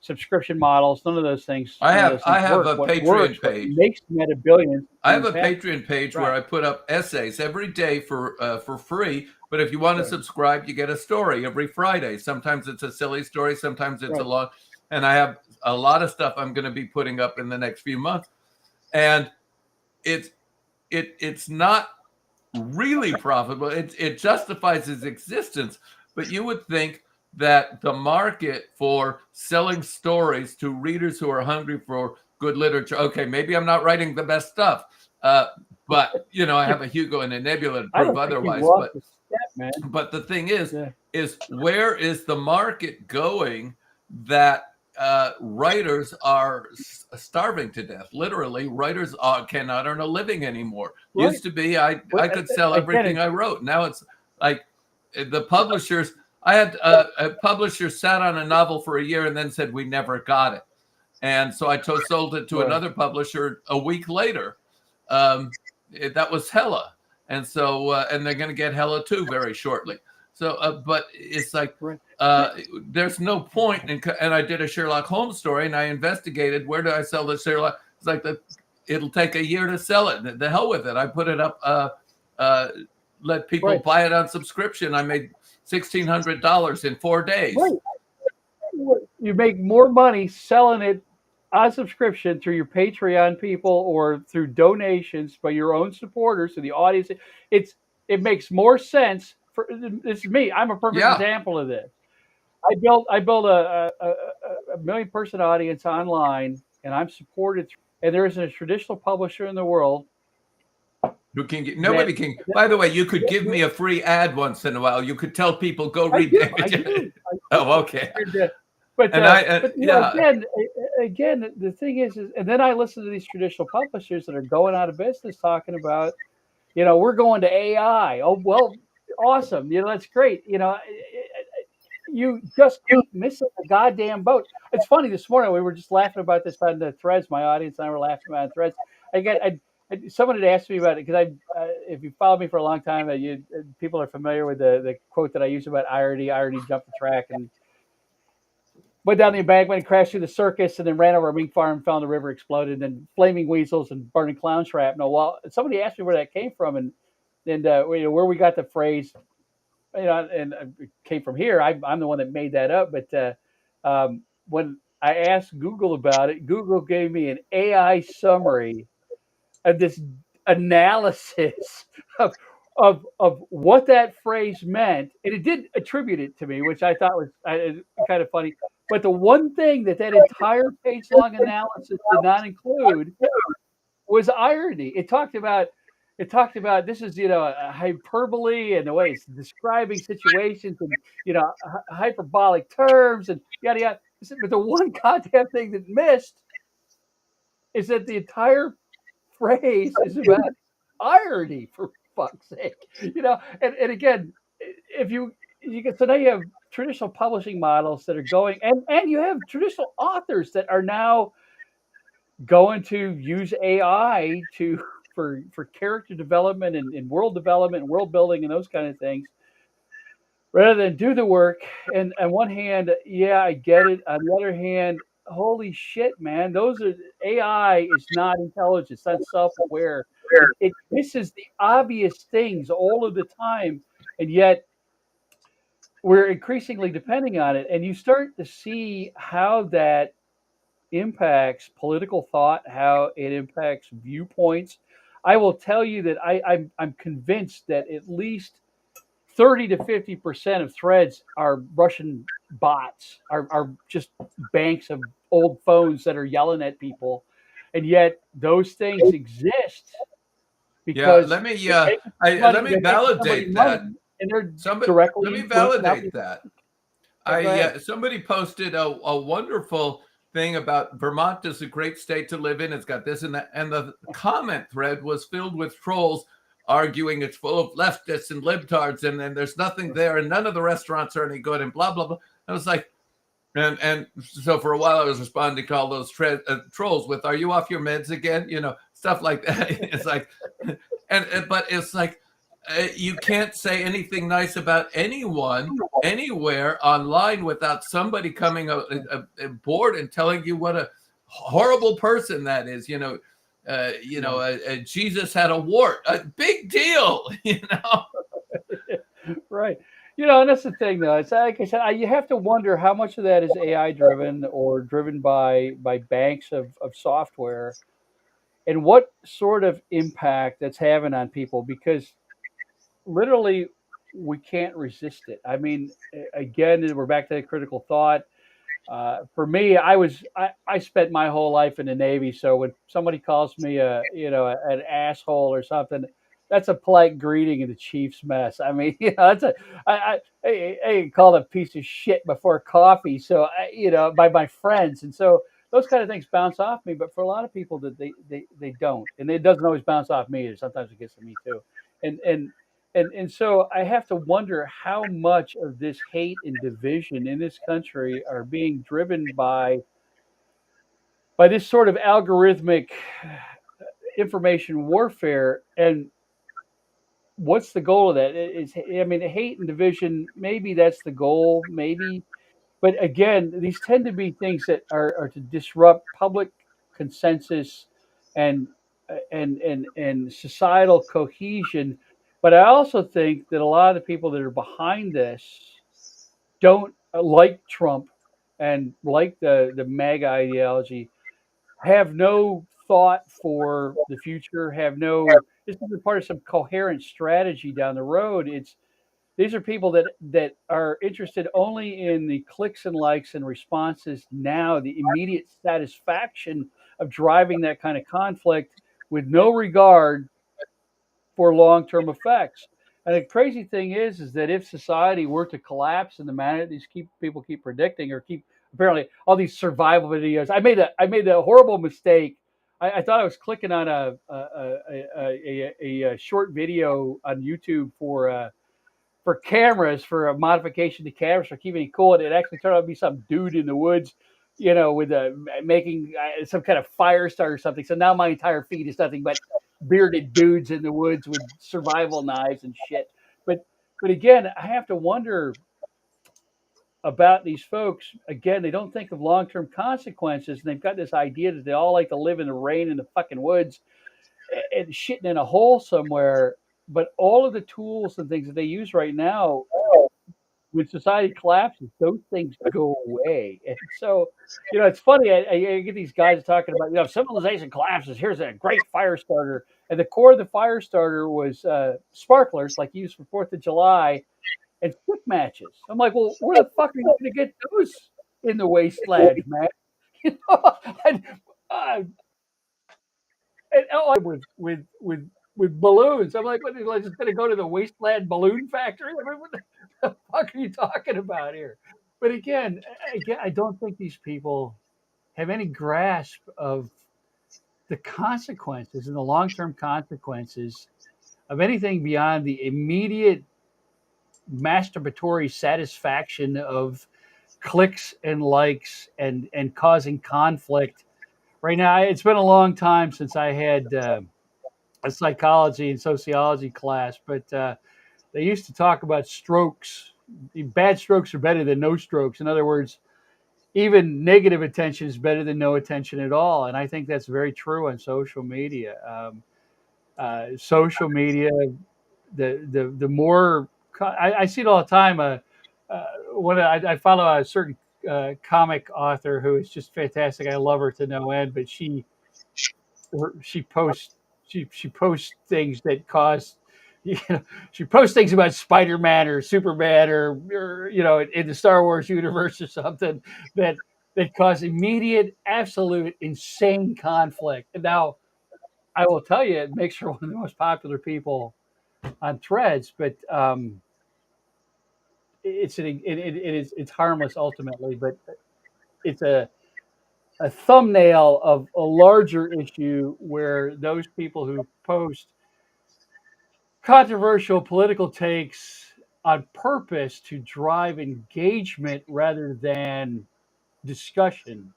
subscription models, none of those things. I have work. a Patreon page. What makes Meta billions. I have a Patreon page where I put up essays every day for free. But if you want to subscribe, you get a story every Friday. Sometimes it's a silly story, sometimes it's a long. And I have a lot of stuff I'm going to be putting up in the next few months, and it's not really profitable. It justifies its existence, but you would think that the market for selling stories to readers who are hungry for good literature. Okay, maybe I'm not writing the best stuff, but I have a Hugo and a Nebula to prove otherwise. But the thing is where is the market going that writers are starving to death? Literally, writers cannot earn a living anymore. Used to be, I could sell everything I wrote. Now it's like the publishers. I had a publisher sat on a novel for a year and then said we never got it, and so I sold it to another publisher a week later. That was Hella, and so and they're going to get Hella 2 very shortly. So, but it's like there's no point. And I did a Sherlock Holmes story, and I investigated where do I sell the Sherlock. It's like it'll take a year to sell it. The hell with it. I put it up. Let people buy it on subscription. I made $1,600 in 4 days. Right. You make more money selling it on subscription through your Patreon people or through donations by your own supporters to the audience. It makes more sense. This is me. I'm a perfect example of this. I built a million-person audience online, and I'm supported. And there isn't a traditional publisher in the world who can get. Nobody can. By the way, you could give me a free ad once in a while. You could tell people go read David. Oh, okay. But again, the thing is, and then I listen to these traditional publishers that are going out of business talking about, we're going to AI. Oh well. Awesome, that's great. You just keep missing the goddamn boat. It's funny. This morning we were just laughing about this on the threads. My audience and I were laughing about threads. Someone had asked me about it because if you followed me for a long time, people are familiar with the quote that I use about irony. Irony jumped the track and went down the embankment and crashed through the circus, and then ran over a mink farm, fell in the river, exploded, and then flaming weasels and burning clown shrapnel. Well, somebody asked me where that came from, and where we got the phrase, and it came from here. I'm the one that made that up. But when I asked Google about it, Google gave me an AI summary of this analysis of what that phrase meant, and it did attribute it to me, which I thought was kind of funny. But the one thing that entire page-long analysis did not include was irony. It talked about this is a hyperbole and the way it's describing situations and hyperbolic terms and yada yada. But the one goddamn thing that missed is that the entire phrase is about irony, for fuck's sake. And again, if you can, so now you have traditional publishing models that are going, and you have traditional authors that are now going to use AI for character development and world development and world building and those kind of things, rather than do the work. And on one hand, I get it. On the other hand, holy shit, man, AI is not intelligent. It's not self-aware. It misses the obvious things all of the time, and yet we're increasingly depending on it. And you start to see how that impacts political thought, how it impacts viewpoints. I will tell you that I'm convinced that at least 30 to 50% of threads are Russian bots, are just banks of old phones that are yelling at people, and yet those things exist because let me validate that. and they're Somebody, directly let me influencing how validate people. that. Yeah, go ahead. Somebody posted a wonderful thing about Vermont is a great state to live in. It's got this and that, and the comment thread was filled with trolls arguing it's full of leftists and libtards, and then there's nothing there, and none of the restaurants are any good, and blah blah blah. I was like, and so for a while I was responding to all those trolls with, "Are you off your meds again?" You know, stuff like that. It's like, and but it's like you can't say anything nice about anyone anywhere online without somebody coming aboard and telling you what a horrible person that is. Jesus had a wart. A big deal. Right. And that's the thing, though. It's like I said, you have to wonder how much of that is AI driven or driven by banks of software, and what sort of impact that's having on people. Because literally, we can't resist it. I mean, again, we're back to the critical thought. For me, I spent my whole life in the Navy, so when somebody calls me an asshole or something, that's a polite greeting in the Chiefs mess. I mean, that's I called a piece of shit before coffee, so by my friends, and so those kind of things bounce off me. But for a lot of people, that they don't, and it doesn't always bounce off me. Sometimes it gets to me too, and so I have to wonder how much of this hate and division in this country are being driven by this sort of algorithmic information warfare. And what's the goal of that? I mean, hate and division, maybe that's the goal, maybe. But again, these tend to be things that are to disrupt public consensus and and societal cohesion. But I also think that a lot of the people that are behind this don't like Trump and like the MAGA ideology, have no thought for the future, have no, this isn't part of some coherent strategy down the road. These are people that are interested only in the clicks and likes and responses now, the immediate satisfaction of driving that kind of conflict with no regard for long-term effects. And the crazy thing is that if society were to collapse in the manner that people keep predicting, or keep, apparently all these survival videos, I made a horrible mistake. I thought I was clicking on a short video on YouTube for cameras, for a modification to cameras for keeping it cool, and it actually turned out to be some dude in the woods, with making some kind of fire start or something. So now my entire feed is nothing but bearded dudes in the woods with survival knives and shit. But again, I have to wonder about these folks. Again, they don't think of long term consequences, and they've got this idea that they all like to live in the rain in the fucking woods and shitting in a hole somewhere. But all of the tools and things that they use right now, when society collapses, those things go away. And so, it's funny. I get these guys talking about, if civilization collapses, here's a great fire starter. And the core of the fire starter was sparklers, like used for 4th of July, and stick matches. I'm like, well, where the fuck are you going to get those in the wasteland, man? You know, and, uh, with balloons. I'm like, what? Am I just going to go to the wasteland balloon factory? I mean, what the fuck are you talking about here? But again, I don't think these people have any grasp of the consequences and the long-term consequences of anything beyond the immediate masturbatory satisfaction of clicks and likes and causing conflict. Right now, it's been a long time since I had a psychology and sociology class, but they used to talk about strokes. Bad strokes are better than no strokes. In other words, even negative attention is better than no attention at all. And I think that's very true on social media. Social media, the more I see it all the time. When I follow a certain comic author who is just fantastic. I love her to no end, but she posts she posts things that cause, she posts things about Spider-Man or Superman or in the Star Wars universe or something that cause immediate, absolute, insane conflict. And now I will tell you, it makes her one of the most popular people on Threads. But it's harmless ultimately, but it's a thumbnail of a larger issue where those people who post controversial political takes on purpose to drive engagement rather than discussion.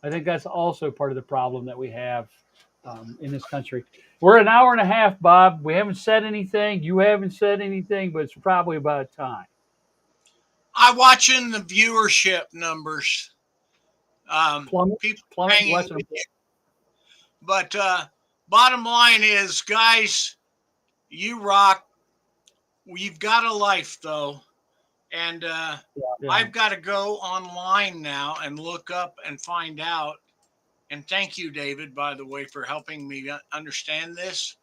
I think that's also part of the problem that we have in this country. We're an hour and a half, Bob. We haven't said anything. You haven't said anything, but it's probably about time. I'm watching the viewership numbers. People Plummet, hanging watching with you. But bottom line is, guys, you rock. We've got a life, though. And I've got to go online now and look up and find out. And thank you, David, by the way, for helping me understand this.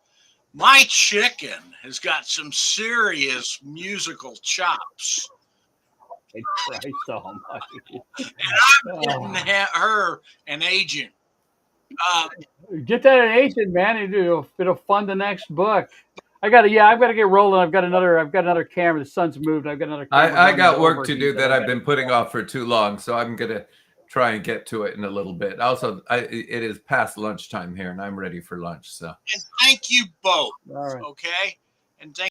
My chicken has got some serious musical chops. Christ almighty. And I'm getting her an agent. Get that an agent, man. It'll fund the next book. I've got to get rolling. I've got another camera. The sun's moved. I've got another camera. I got work to do that I've been putting off for too long, so I'm gonna try and get to it in a little bit. Also, it is past lunchtime here, and I'm ready for lunch. So, and thank you both. All right. Okay, and thank